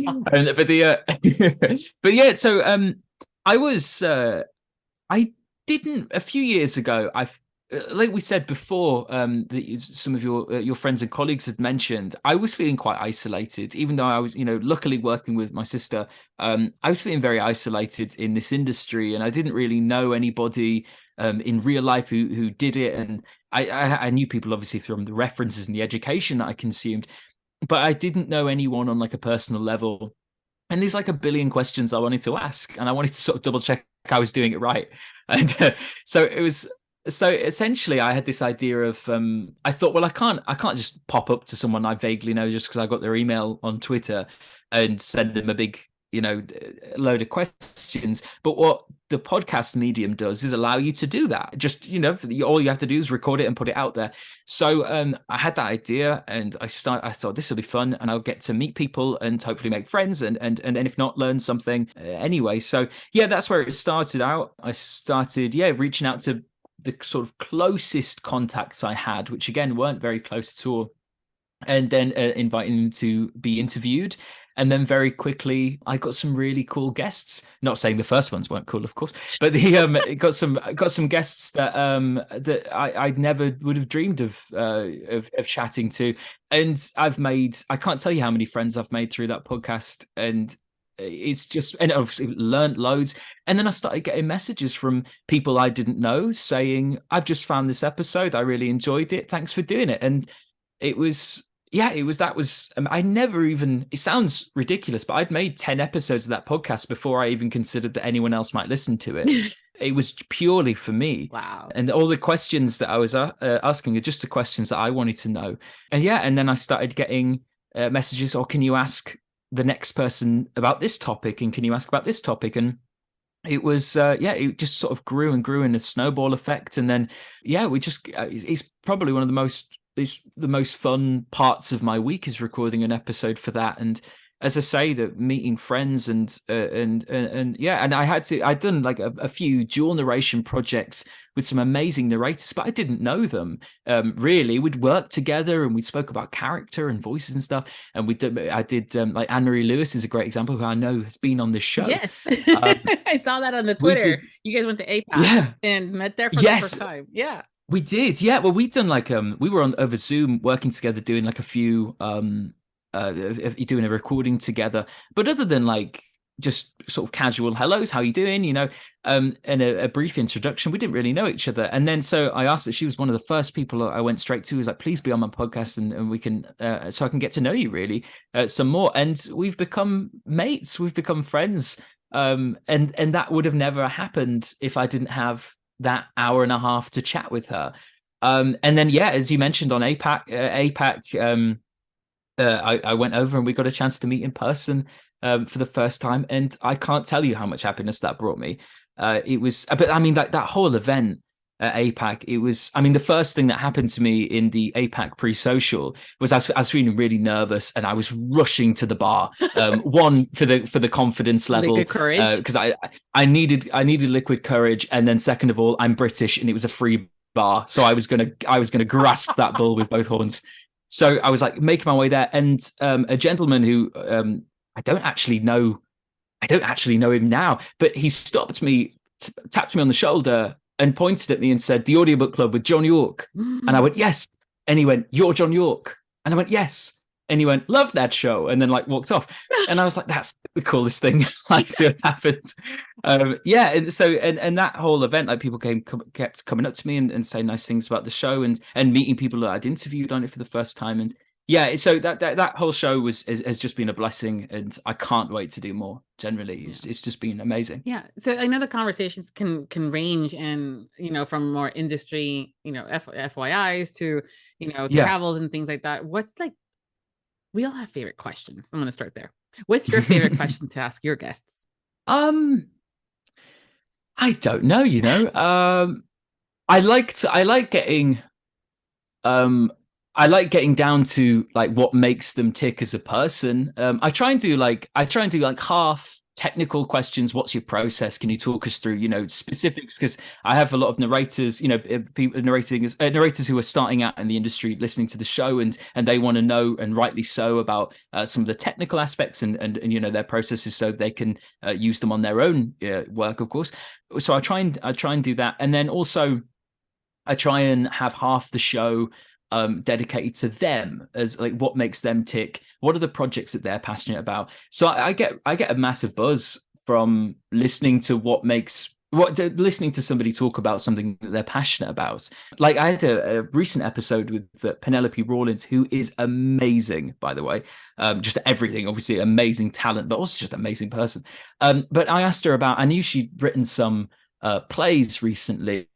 But yeah, so I didn't, a few years ago, like we said before, that some of your friends and colleagues had mentioned, I was feeling quite isolated, even though I was, luckily working with my sister. I was feeling very isolated in this industry, and I didn't really know anybody in real life who did it. And I knew people obviously from the references and the education that I consumed, but I didn't know anyone on like a personal level. And there's like a billion questions I wanted to ask, and I wanted to sort of double check I was doing it right. And so essentially I had this idea of, I thought, well, I can't just pop up to someone I vaguely know just because I got their email on Twitter and send them a big, load of questions. But what the podcast medium does is allow you to do that. Just, all you have to do is record it and put it out there. So I had that idea, and I thought this will be fun, and I'll get to meet people and hopefully make friends, and if not, learn something anyway. So yeah, that's where it started out. I started reaching out to the sort of closest contacts I had, which again weren't very close at all, and then inviting them to be interviewed. And then very quickly, I got some really cool guests. Not saying the first ones weren't cool, of course, but the got some guests that I never would have dreamed of chatting to. And I can't tell you how many friends I've made through that podcast, and it's just, and obviously learned loads. And then I started getting messages from people I didn't know saying, I've just found this episode, I really enjoyed it, thanks for doing it. And it was I never even, it sounds ridiculous, but I'd made 10 episodes of that podcast before I even considered that anyone else might listen to it. It was purely for me. Wow. And all the questions that I was asking are just the questions that I wanted to know. And then I started getting messages, or can you ask the next person about this topic, and can you ask about this topic? And it was it just sort of grew and grew in a snowball effect. And then we just it's probably one of the most fun parts of my week is recording an episode for that. And as I say, that meeting friends and I'd done like a few dual narration projects with some amazing narrators, but I didn't know them really. We'd work together and we spoke about character and voices and stuff. And I did like Anne-Marie Lewis is a great example, who I know has been on this show. Yes, I saw that on the Twitter. You guys went to APAC and met there for the first time. Yeah. We did, yeah. Well, we'd done like we were on over Zoom working together, doing like a few doing a recording together. But other than like just sort of casual hellos, how you doing, and a brief introduction, we didn't really know each other. And then so I asked that, she was one of the first people I went straight to, was like, please be on my podcast and we can so I can get to know you really some more. And we've become mates, we've become friends, and that would have never happened if I didn't have that hour and a half to chat with her. And then as you mentioned on APAC, I went over and we got a chance to meet in person for the first time, and I can't tell you how much happiness that brought me. It was, but I mean, that whole event at APAC, it was, I mean, the first thing that happened to me in the APAC pre-social was I was feeling really nervous, and I was rushing to the bar. One, for the confidence level, because I needed liquid courage, and then second of all, I'm British and it was a free bar, so I was gonna grasp that bull with both horns. So I was like making my way there, and a gentleman who I don't actually know him now, but he stopped me, tapped me on the shoulder, and pointed at me and said, "The Audiobook Club with John York." And I went, "Yes." And he went, "You're John York." And I went, "Yes." And he went, "Love that show," and then like walked off. And I was like, that's the coolest thing like to have happened. And so and that whole event, like people kept coming up to me and saying nice things about the show, and meeting people that I'd interviewed on it for the first time. And so that whole show has just been a blessing, and I can't wait to do more. Generally, it's just been amazing. Yeah. So I know the conversations can range, and from more industry, FYIs to travels and things like that. What's like, we all have favorite questions. I'm going to start there. What's your favorite question to ask your guests? I don't know. I like getting down to like what makes them tick as a person. I try and do like half technical questions. What's your process? Can you talk us through, specifics? Because I have a lot of narrators, people narrators who are starting out in the industry listening to the show, and they want to know, and rightly so, about some of the technical aspects and their processes, so they can use them on their own work, of course. So I try and do that, and then also I try and have half the show dedicated to them, as like what makes them tick, what are the projects that they're passionate about. So I get a massive buzz from listening to listening to somebody talk about something that they're passionate about. Like I had a recent episode with Penelope Rawlins, who is amazing, by the way. Just everything, obviously amazing talent, but also just amazing person. But I asked her about, I knew she'd written some plays recently.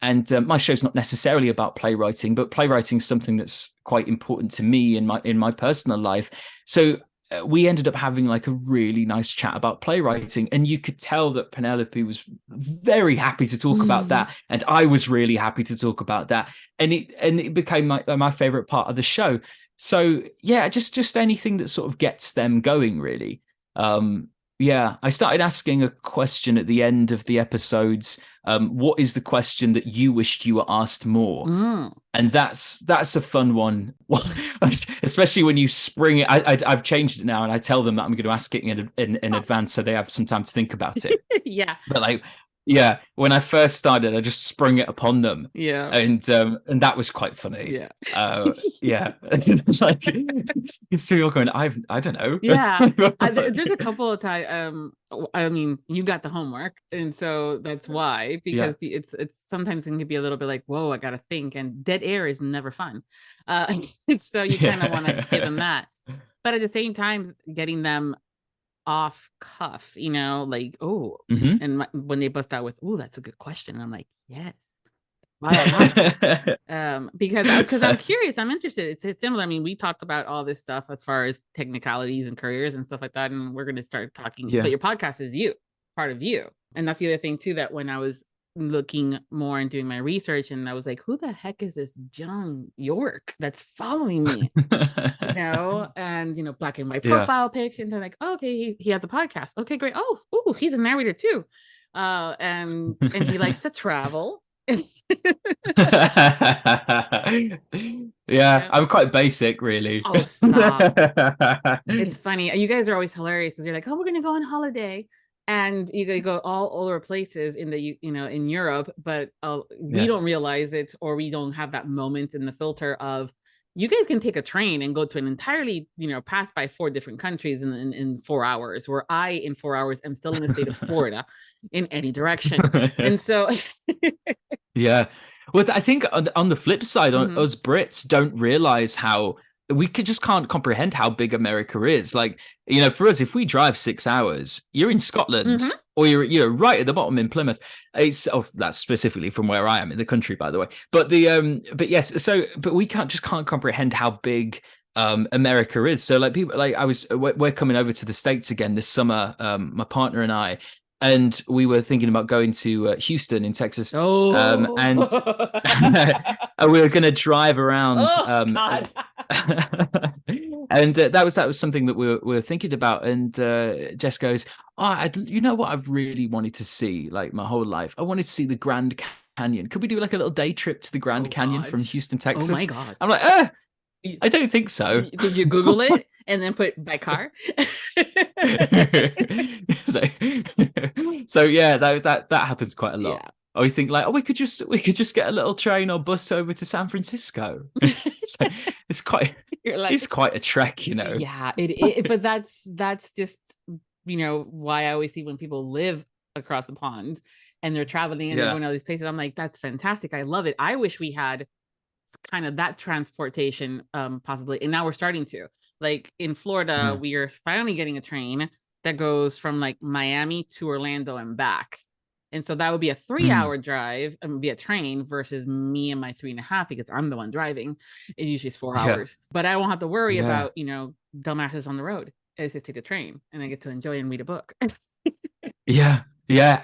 And my show's not necessarily about playwriting, but playwriting is something that's quite important to me in my personal life. So we ended up having like a really nice chat about playwriting, and you could tell that Penelope was very happy to talk about that, and I was really happy to talk about that, and it became my favorite part of the show. So yeah, just anything that sort of gets them going, really. Yeah, I started asking a question at the end of the episodes. What is the question that you wished you were asked more? And that's a fun one, especially when you spring it. I've changed it now, and I tell them that I'm going to ask it in advance, so they have some time to think about it. Yeah. But like, yeah, when I first started, I just sprung it upon them. Yeah. And that was quite funny. Yeah. Yeah. It's like, it's still going, I don't know. Yeah. There's a couple of times. I mean, you got the homework, and so that's why, because it's sometimes it can be a little bit like, whoa, I gotta think, and dead air is never fun. So you kind of want to give them that, but at the same time, getting them off cuff, like, oh, and when they bust out with, oh, that's a good question, and I'm like, yes. Why I asked because I'm curious, I'm interested. It's similar. I mean, we talked about all this stuff as far as technicalities and careers and stuff like that, and we're going to start talking. But your podcast is part of you, and that's the other thing too. That when I was looking more and doing my research, and I was like, who the heck is this John York that's following me? And black and white profile pic, and they're like, oh, okay, he has a podcast. Okay, great. Oh, he's a narrator too, and he likes to travel. Yeah, I'm quite basic, really. Oh, stop. It's funny. You guys are always hilarious because you're like, oh, we're gonna go on holiday, and you go all over places in in Europe, but we don't realize it, or we don't have that moment in the filter of, you guys can take a train and go to an entirely, pass by 4 different countries in 4 hours, where I, in 4 hours, am still in the state of Florida in any direction. And so, yeah. Well, I think on the flip side, us Brits don't realize how just can't comprehend how big America is. Like, for us, if we drive 6 hours, you're in Scotland, or you're right at the bottom in Plymouth. That's specifically from where I am in the country, by the way. But but we can't comprehend how big America is. So like people, like we're coming over to the States again this summer, my partner and I. And we were thinking about going to Houston in Texas. And we were going to drive around. God. And that was something that we were thinking about. And Jess goes, you know what I've really wanted to see, like, my whole life? I wanted to see the Grand Canyon. Could we do like a little day trip to the Grand Canyon from Houston, Texas? Oh my God. I'm like, I don't think so. Did you Google it and then put by car? so yeah, that happens quite a lot. Yeah. Or we think like, we could just get a little train or bus over to San Francisco. It's quite a trek, Yeah, but that's just why I always see when people live across the pond and they're traveling and they're going to all these places. I'm like, that's fantastic. I love it. I wish we had kind of that transportation possibly, and now we're starting to, like, in Florida we are finally getting a train that goes from like Miami to Orlando and back, and so that would be a 3-hour drive and be a train versus me and my 3.5, because I'm the one driving. It usually is 4 hours, but I won't have to worry about dumbasses on the road. It's just take the train and I get to enjoy and read a book. Yeah,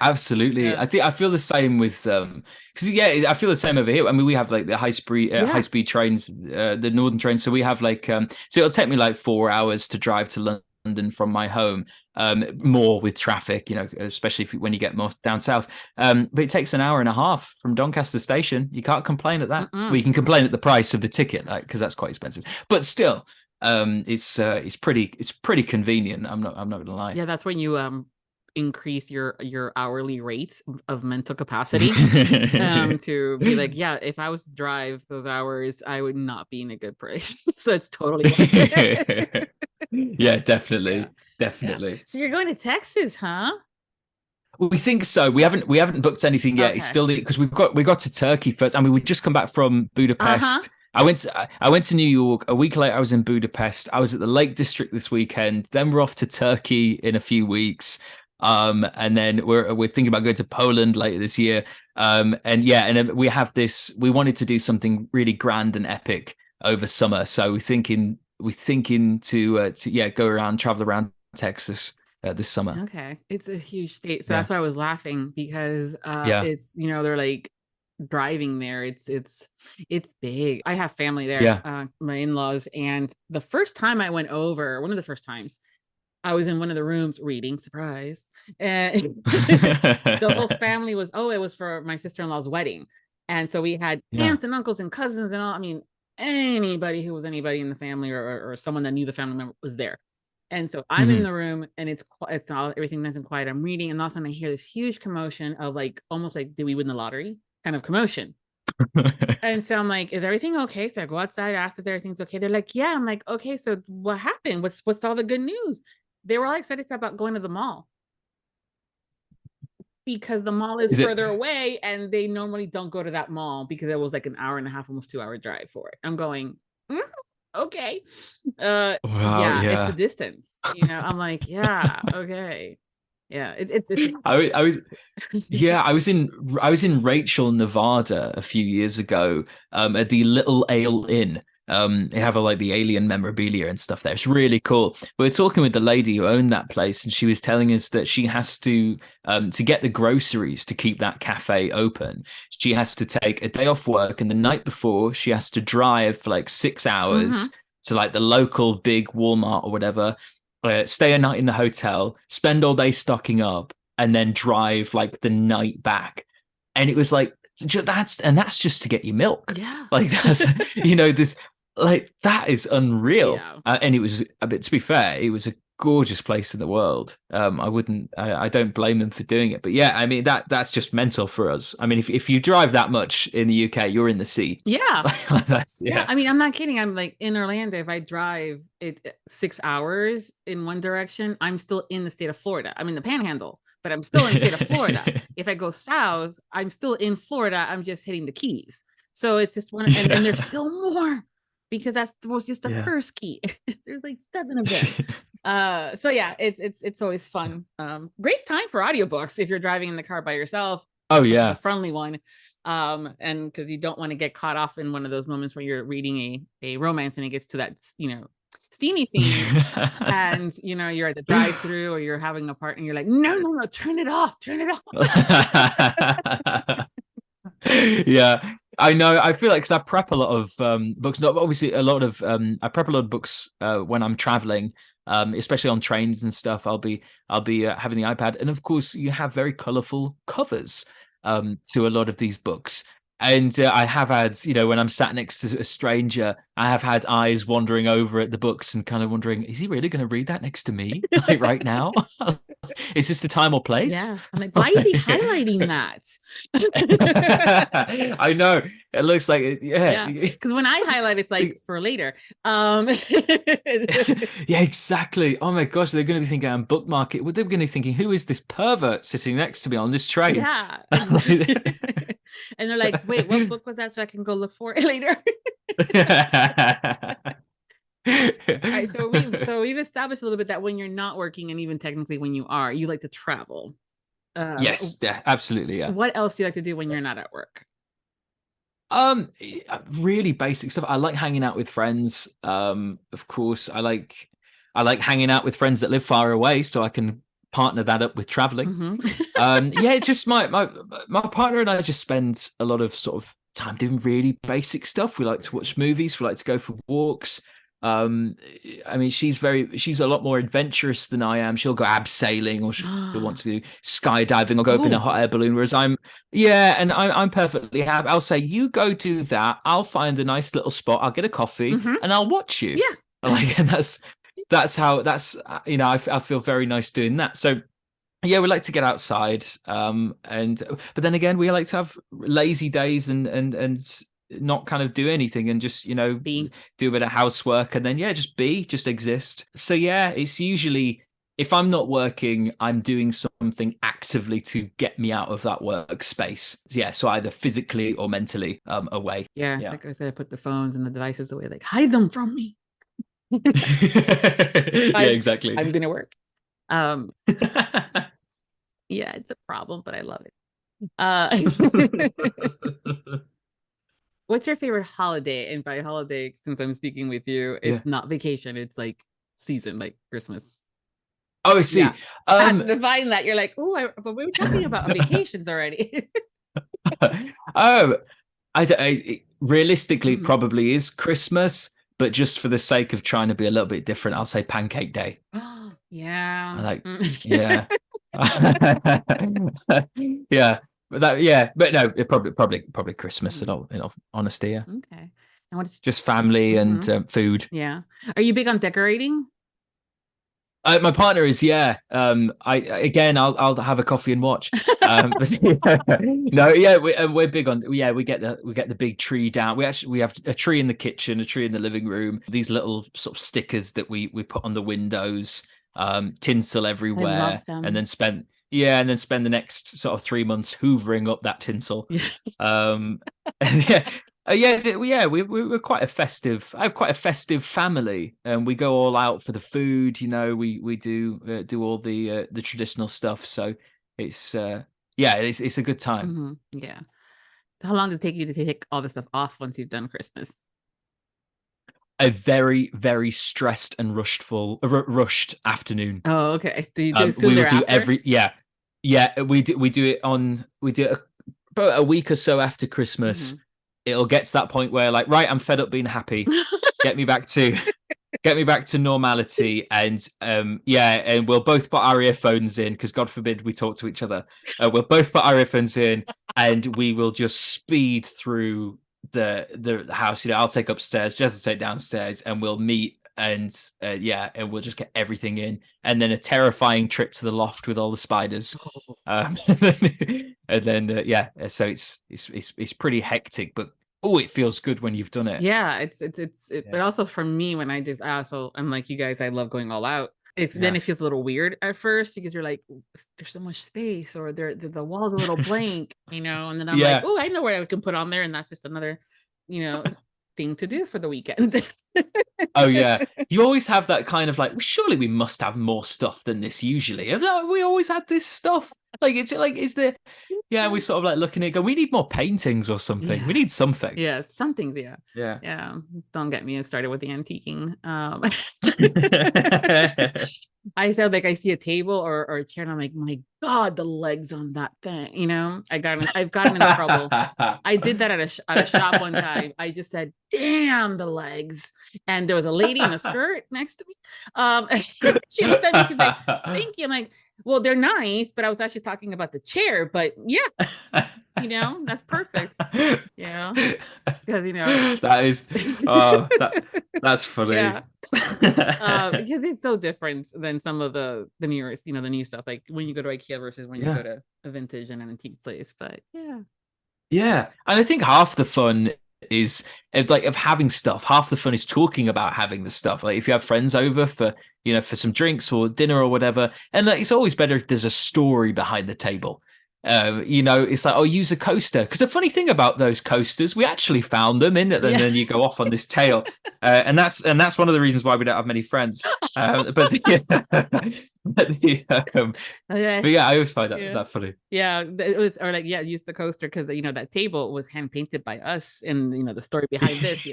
absolutely. Yeah. I feel the same with because I feel the same over here. I mean, we have like the high speed trains, the northern trains. So we have like so it'll take me like 4 hours to drive to London from my home, more with traffic, especially when you get more down south. But it takes an hour and a half from Doncaster station. You can't complain at that. Well, you can complain at the price of the ticket, like, because that's quite expensive. But still, it's pretty convenient. I'm not gonna lie. Yeah, that's when you increase your hourly rates of mental capacity to be like, yeah, if I was to drive those hours, I would not be in a good place. So it's totally yeah, definitely. Yeah. So you're going to Texas, huh? We think so. We haven't booked anything yet. It's still because we got to Turkey first. I mean, we just come back from Budapest. I went to New York. A week later, I was in Budapest. I was at the Lake District this weekend. Then we're off to Turkey in a few weeks. And then we're thinking about going to Poland later this year. And then we have this. We wanted to do something really grand and epic over summer, so we're thinking to go around, travel around Texas this summer. Okay, it's a huge state, so that's why I was laughing, because it's they're like driving there. It's big. I have family there. My in-laws, and the first time I went over, one of the first times, I was in one of the rooms reading, surprise. And the whole family was, it was for my sister-in-law's wedding. And so we had aunts and uncles and cousins and all. I mean, anybody who was anybody in the family or someone that knew the family member was there. And so I'm in the room and it's all everything nice and quiet. I'm reading, and all of a sudden I hear this huge commotion of like almost like, did we win the lottery kind of commotion? And so I'm like, is everything okay? So I go outside, ask if everything's okay. They're like, yeah. I'm like, okay, so what happened? What's all the good news? They were all excited about going to the mall because the mall is further away, and they normally don't go to that mall because it was like an hour and a half, almost 2-hour drive for it. I'm going, okay. Wow, it's the distance, I'm like, yeah, okay. Yeah, I was in Rachel, Nevada a few years ago at the Little Ale Inn. They have like the alien memorabilia and stuff there. It's really cool. We were talking with the lady who owned that place, and she was telling us that she has to get the groceries to keep that cafe open. She has to take a day off work, and the night before she has to drive for like 6 hours to like the local big Walmart or whatever, stay a night in the hotel, spend all day stocking up, and then drive like the night back. And it was like, that's just to get your milk. Yeah. Like that's, this, like, that is unreal. Yeah. And it was, to be fair, it was a gorgeous place in the world. I don't blame them for doing it, but yeah, I mean, that's just mental for us. I mean, if you drive that much in the UK, you're in the sea. Yeah. Yeah. I mean, I'm not kidding. I'm like in Orlando. If I drive 6 hours in one direction, I'm still in the state of Florida. I'm in the Panhandle, but I'm still in the state of Florida. If I go south, I'm still in Florida. I'm just hitting the Keys. So it's just one, and there's still more, because that was just the first key. There's like 7 of them. So yeah, it's always fun. Great time for audiobooks if you're driving in the car by yourself. Oh yeah, a friendly one. And because you don't want to get caught off in one of those moments where you're reading a romance and it gets to that steamy scene, and you're at the drive-through or you're having a partner, and you're like, no, turn it off. Yeah, I know. I feel like, because I prep a lot of books, not obviously a lot of I prep a lot of books when I'm traveling, especially on trains and stuff. I'll be having the iPad, and of course you have very colorful covers to a lot of these books. And I have had, when I'm sat next to a stranger, I have had eyes wandering over at the books and kind of wondering, is he really going to read that next to me, like right now? Is this the time or place? Yeah. I'm like, why is he highlighting that? I know. It looks like, yeah. Because when I highlight, it's like for later. Yeah, exactly. Oh my gosh, they're going to be thinking I'm bookmark it. Well, they're going to be thinking, who is this pervert sitting next to me on this train? Yeah. And they're like, wait, what book was that? So I can go look for it later. All right, so we've established a little bit that when you're not working, and even technically when you are, you like to travel. Yes, absolutely. Yeah. What else do you like to do when you're not at work? Really basic stuff. I like hanging out with friends. Of course, I like hanging out with friends that live far away, so I can partner that up with traveling. Yeah, it's just my partner and I just spend a lot of sort of time doing really basic stuff. We like to watch movies. We like to go for walks. I mean, she's a lot more adventurous than I am. She'll go abseiling, or she'll want to do skydiving, or go up in a hot air balloon. Whereas I'm perfectly happy. I'll say, you go do that. I'll find a nice little spot. I'll get a coffee and I'll watch you. Yeah, and that's I feel very nice doing that. So yeah, we like to get outside. But then again, we like to have lazy days and not kind of do anything, and just do a bit of housework, and then just exist. So yeah, it's usually, if I'm not working, I'm doing something actively to get me out of that workspace. Yeah, so either physically or mentally away. Yeah, like I said, I put the phones and the devices away, like, hide them from me. Yeah, exactly. I'm gonna work. Yeah, it's a problem, but I love it. What's your favorite holiday? And by holiday, since I'm speaking with you, it's not vacation, it's like season, like Christmas. Oh, I see. Yeah. I have to define that. You're like, but we were talking about vacations already. I realistically probably is Christmas, but just for the sake of trying to be a little bit different, I'll say Pancake Day. Yeah. I like, yeah. Yeah. But no, it probably Christmas in all honesty, yeah. Okay. And what's Just family and food. yeah. Are you big on decorating? My partner is, yeah. I'll have a coffee and watch. But no, yeah, we're big on, yeah. We get the big tree down. We have a tree in the kitchen, a tree in the living room. These little sort of stickers that we put on the windows, tinsel everywhere, I love them. and then spend the next sort of 3 months hoovering up that tinsel. Yeah. We're quite a festive. I have quite a festive family, and we go all out for the food. You know, we do all the traditional stuff. So it's it's a good time. Yeah. How long did it take you to take all the stuff off once you've done Christmas? A very, very stressed and rushed afternoon. Oh, okay. Do you we will do every we do it about a week or so after Christmas. It'll get to that point where, like, right, I'm fed up being happy. Get me back to normality, and and we'll both put our earphones in, because God forbid we talk to each other. We'll both put our earphones in, and we will just speed through the house. You know, I'll take upstairs, Jess will take downstairs, and we'll meet, and and we'll just get everything in, and then a terrifying trip to the loft with all the spiders. So it's pretty hectic, but it feels good when you've done it. Yeah, but also for me, when I'm like you guys, I love going all out. Then it feels a little weird at first, because you're like, there's so much space, or the wall's a little blank, you know, and then I'm like, I know what I can put on there, and that's just another, thing to do for the weekend. Oh yeah, you always have that kind of like, well, surely we must have more stuff than this usually. We always had this stuff. Like, it's like, is there? Yeah, we sort of like looking at it, go, we need more paintings or something. Yeah. We need something. Yeah, something. Yeah. Don't get me started with the antiquing. I felt like I see a table or a chair, and I'm like, my God, the legs on that thing. You know, I've gotten in trouble. I did that at a shop one time. I just said, "Damn, the legs!" And there was a lady in a skirt next to me. She looked at me. She's like, "Thank you." I'm like, well, they're nice, but I was actually talking about the chair. But yeah, that's perfect. Yeah, because that is, that's funny. Yeah. Because it's so different than some of the nearest, the new stuff. Like when you go to IKEA versus when you go to a vintage and an antique place. But yeah, and I think half the fun is of having stuff. Half the fun is talking about having the stuff. Like if you have friends over for some drinks or dinner or whatever, and it's always better if there's a story behind the table. It's like, use a coaster, because the funny thing about those coasters, we actually found them in it, and then you go off on this tale, and that's one of the reasons why we don't have many friends. But I always find that funny. Yeah, it was, or like, use the coaster, because that table was hand painted by us, and the story behind this,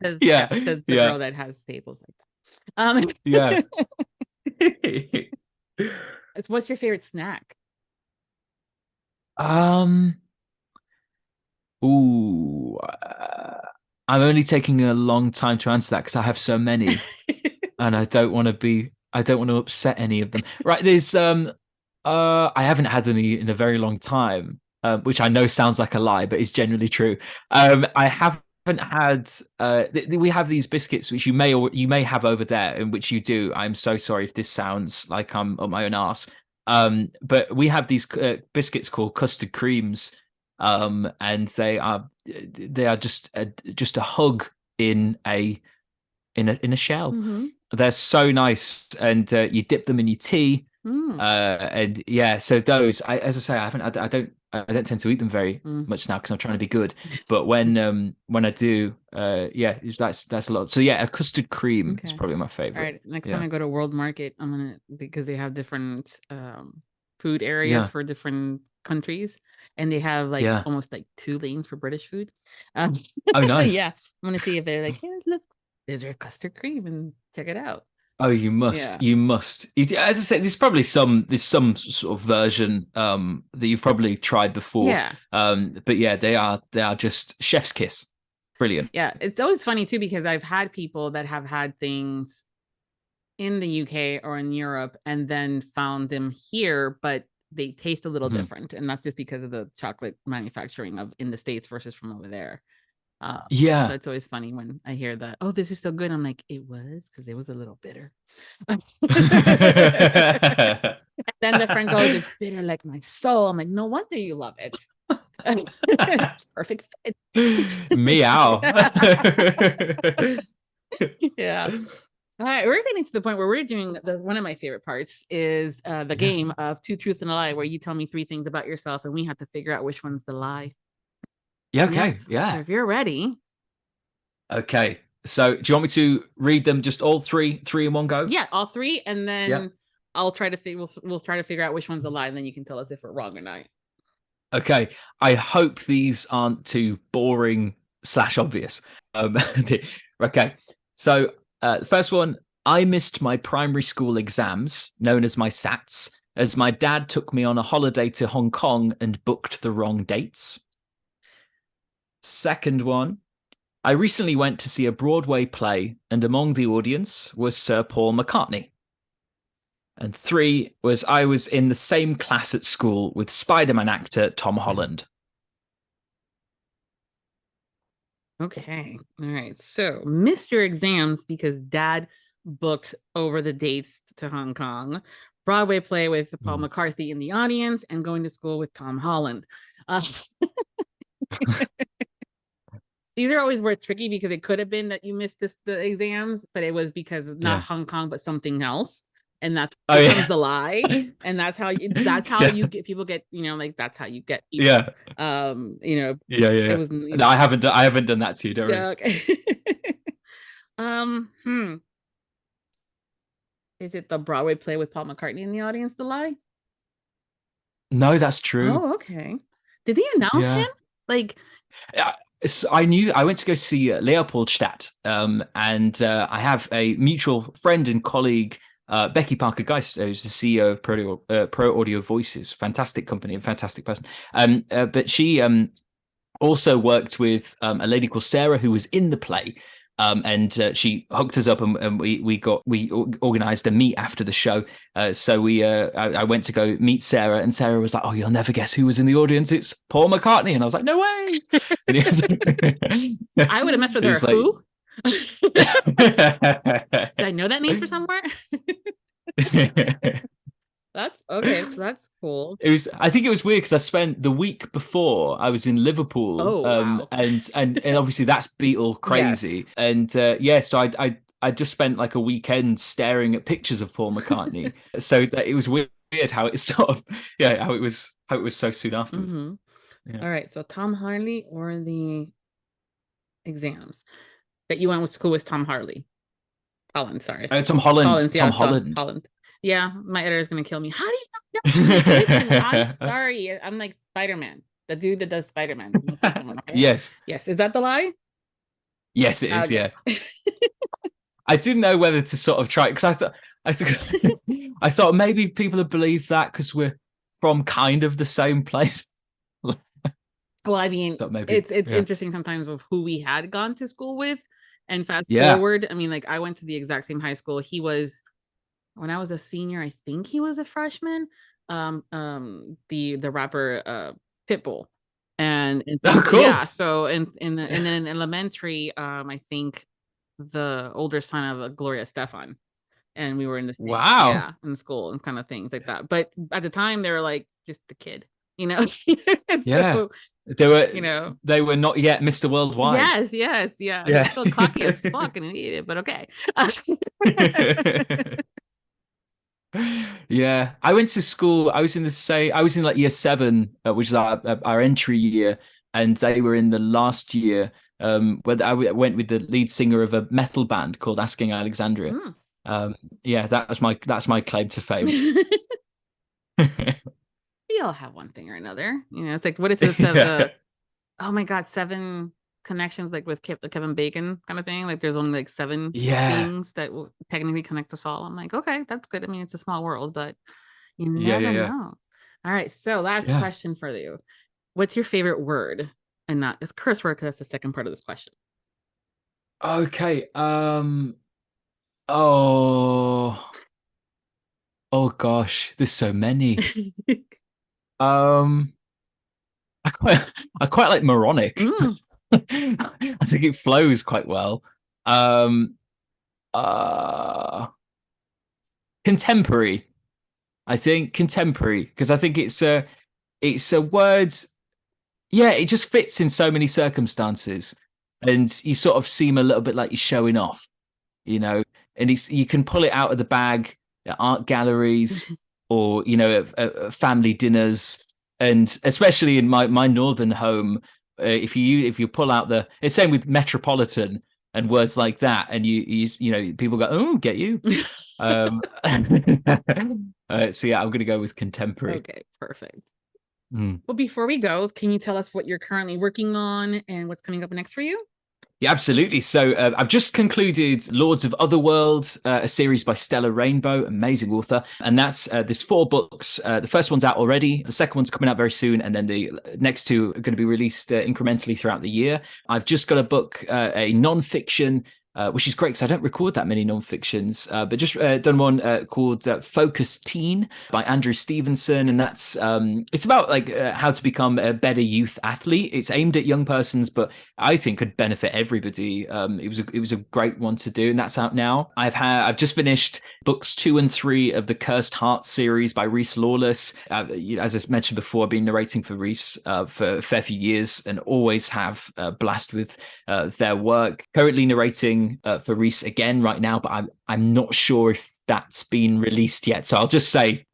says the girl that has tables like that. What's your favorite snack? I'm only taking a long time to answer that, because I have so many, and I don't want to upset any of them. Right, there's I haven't had any in a very long time, which I know sounds like a lie, but it's generally true. I haven't had we have these biscuits, which you may have over there, and which you do. I'm so sorry if this sounds like I'm up my own arse. But we have these biscuits called custard creams, and they are just a hug in a shell. Mm-hmm. They're so nice, and you dip them in your tea. And so those, as I say, I don't tend to eat them very much now, because I'm trying to be good. But when I do, that's a lot. So a custard cream is probably my favorite. All right, next time I go to World Market, because they have different food areas for different countries, and they have almost like 2 lanes for British food. Oh, nice. Yeah, I'm gonna see if they're like, hey, look, there's your custard cream, and check it out. Oh, you must. You must. As I said, there's some sort of version that you've probably tried before. Yeah. But they are just chef's kiss. Brilliant. Yeah, it's always funny too, because I've had people that have had things in the UK or in Europe and then found them here, but they taste a little different, and that's just because of the chocolate manufacturing of in the States versus from over there. So it's always funny when I hear that, oh, this is so good. I'm like, it was because it was a little bitter. And then the friend goes, it's bitter like my soul. I'm like, no wonder you love it. It's perfect fit. Meow. Yeah. All right, we're getting to the point where we're doing one of my favorite parts is the game of two truths and a lie, where you tell me 3 things about yourself and we have to figure out which one's the lie. Yeah, okay. Yes. Yeah. So if you're ready. Okay. So do you want me to read them just all three in one go? Yeah, all 3, and then I'll try to figure we'll try to figure out which one's the lie, and then you can tell us if we're wrong or not. Okay. I hope these aren't too boring / obvious. Okay. So the first one, I missed my primary school exams, known as my SATs, as my dad took me on a holiday to Hong Kong and booked the wrong dates. Second one, I recently went to see a Broadway play, and among the audience was Sir Paul McCartney. And 3 was I was in the same class at school with Spider-Man actor Tom Holland. Okay. All right. So missed your exams because dad booked over the dates to Hong Kong. Broadway play with Paul McCartney in the audience, and going to school with Tom Holland. These are always tricky because it could have been that you missed the exams, but it was because not Hong Kong, but something else. And that's becomes the lie. And that's how you get people get, like that's how you get people. Yeah. It was, no, I haven't done that to you, don't worry. Okay. Is it the Broadway play with Paul McCartney in the audience, the lie? No, that's true. Oh, okay. Did they announce him? Like, I went to go see Leopoldstadt, and I have a mutual friend and colleague, Becky Parker Geist, who's the CEO of Pro Audio Voices, fantastic company, a fantastic person. But she also worked with a lady called Sarah who was in the play. And she hooked us up, and we organized a meet after the show. So I went to go meet Sarah, and Sarah was like, "Oh, you'll never guess who was in the audience. It's Paul McCartney." And I was like, "No way!" I would have messed with her. Like, who? Did I know that name for somewhere? That's okay. So that's cool. I think it was weird because I spent the week before I was in Liverpool. Oh, wow. and obviously that's Beatle crazy. Yes. And so I just spent like a weekend staring at pictures of Paul McCartney. So that it was weird how it sort of how it was so soon afterwards. Mm-hmm. Yeah. All right. So Tom Harley or the exams that you went with school with Tom Holland. Sorry. Tom Holland. Tom Holland. Yeah, my editor is gonna kill me. How do you know? I'm sorry. I'm like Spider-Man, the dude that does Spider-Man. Okay? Yes. Is that the lie? Yes, it is. Okay. Yeah. I didn't know whether to sort of try, because I thought maybe people would believe that because we're from kind of the same place. Well, I mean, maybe, it's interesting sometimes of who we had gone to school with, and fast forward. I mean, like I went to the exact same high school. He was. When I was a senior, I think he was a freshman. The rapper Pitbull, and cool. Yeah. So and then in elementary, I think the older son of Gloria Estefan, and we were in the same, in school and kind of things like that. But at the time, they were like just the kid, So, they were, they were not yet Mr. Worldwide. Yes. They're still cocky as fuck and an idiot, but okay. Yeah, I went to school. I was in like year 7, which is our entry year, and they were in the last year. Where I went with the lead singer of a metal band called Asking Alexandria. That's my claim to fame. We all have one thing or another. It's like, what is this? Oh my God, 7 connections, like with Kevin Bacon kind of thing. Like there's only like 7 things that will technically connect us all. I'm like, okay, that's good. I mean, it's a small world, but you never know. All right, so last question for you. What's your favorite word? And not this curse word, because that's the second part of this question. Okay. Oh gosh, there's so many. Um, I quite like moronic. Mm. I think it flows quite well. Um, Contemporary. I think contemporary because I think it's a word. Yeah, it just fits in so many circumstances, and you sort of seem a little bit like you're showing off, you know. And it's you can pull it out of the bag at art galleries or at family dinners, and especially in my northern home, if you pull out it's same with metropolitan and words like that, and you people go, oh, get you. Um, so yeah, I'm gonna go with contemporary. Okay, perfect. Mm. Well, before we go, can you tell us what you're currently working on and what's coming up next for you? Yeah, absolutely. So I've just concluded Lords of Otherworld, a series by Stella Rainbow, amazing author. And there's 4 books. The first one's out already. The second one's coming out very soon. And then the next 2 are going to be released incrementally throughout the year. I've just got a book, a non-fiction, which is great because I don't record that many non-fictions, but just done one called Focus Teen by Andrew Stevenson. And that's it's about like how to become a better youth athlete. It's aimed at young persons, but I think could benefit everybody. It was a great one to do, and that's out now. I've just finished books 2 and 3 of the Cursed Heart series by Rhys Lawless. As I mentioned before, I've been narrating for Rhys for a fair few years and always have blast with their work. Currently narrating for Rhys again right now, but I'm not sure if that's been released yet. So I'll just say,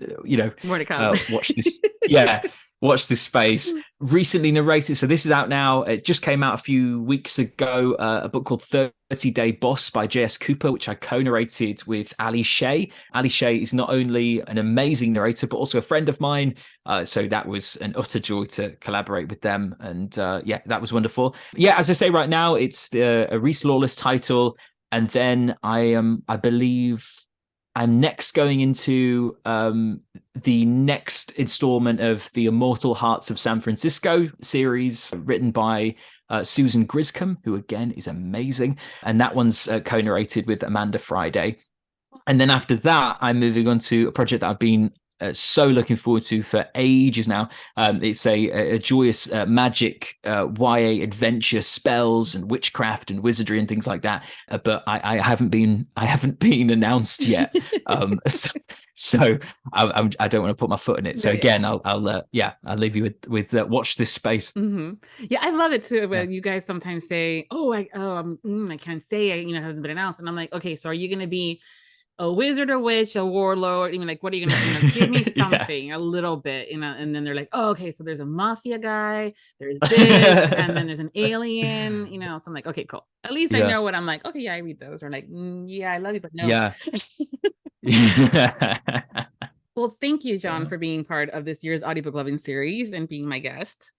More to come. watch this. Yeah. Watch this space. Recently narrated, so this is out now. It just came out a few weeks ago. A book called 30 Day Boss by J.S. Cooper, which I co-narrated with Ali Shea. Ali Shea is not only an amazing narrator, but also a friend of mine. So that was an utter joy to collaborate with them. And that was wonderful. Yeah, as I say right now, it's a Rhys Lawless title. And then I believe I'm next going into the next installment of the Immortal Hearts of San Francisco series, written by Susan Griscom, who again is amazing. And that one's co-narrated with Amanda Friday. And then after that, I'm moving on to a project that I've been so looking forward to for ages now. It's a joyous magic YA adventure, spells and witchcraft and wizardry and things like that. But I haven't been announced yet. So I don't want to put my foot in it. So again, I'll leave you with watch this space. Mm-hmm. Yeah, I love it too. When you guys sometimes say, I can't say it, hasn't been announced, and I'm like, okay, so are you going to be a wizard, a witch, a warlord? Like, what are you gonna give me something a little bit, and then they're like, oh, okay, so there's a mafia guy, there's this, and then there's an alien, so I'm like, okay, cool. At least I know what I'm like. Okay, yeah, I read those. Or like, yeah, I love you, but no. Yeah. Well, thank you, John, for being part of this year's Audiobook Lovin Series and being my guest.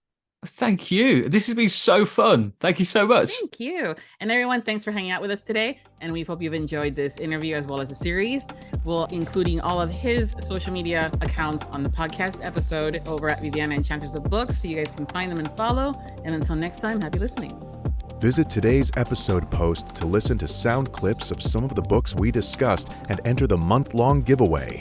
Thank you. This has been so fun. Thank you so much. Thank you. And everyone, thanks for hanging out with us today. And we hope you've enjoyed this interview as well as the series. We'll including all of his social media accounts on the podcast episode over at Viviana Enchantress of Books, so you guys can find them and follow. And until next time, happy listenings. Visit today's episode post to listen to sound clips of some of the books we discussed and enter the month-long giveaway.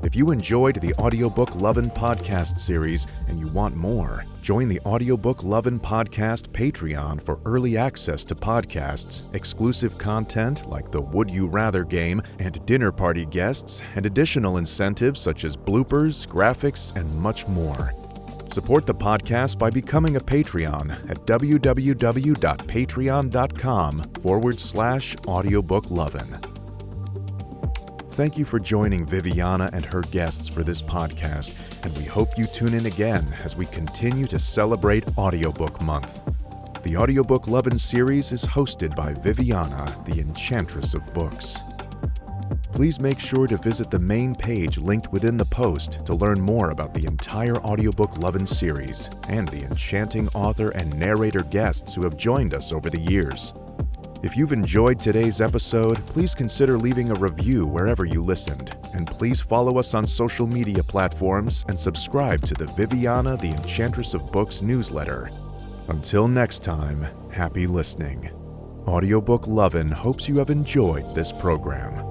If you enjoyed the Audiobook Lovin podcast series and you want more, join the Audiobook Lovin podcast Patreon for early access to podcasts, exclusive content like the Would You Rather game and dinner party guests, and additional incentives such as bloopers, graphics, and much more. Support the podcast by becoming a Patreon at www.patreon.com/audiobooklovin. Thank you for joining Viviana and her guests for this podcast, and we hope you tune in again as we continue to celebrate Audiobook Month. The Audiobook Lovin Series is hosted by Viviana, the Enchantress of Books. Please make sure to visit the main page linked within the post to learn more about the entire Audiobook Lovin Series and the enchanting author and narrator guests who have joined us over the years. If you've enjoyed today's episode, please consider leaving a review wherever you listened, and please follow us on social media platforms and subscribe to the Viviana the Enchantress of Books newsletter. Until next time, happy listening. Audiobook Lovin hopes you have enjoyed this program.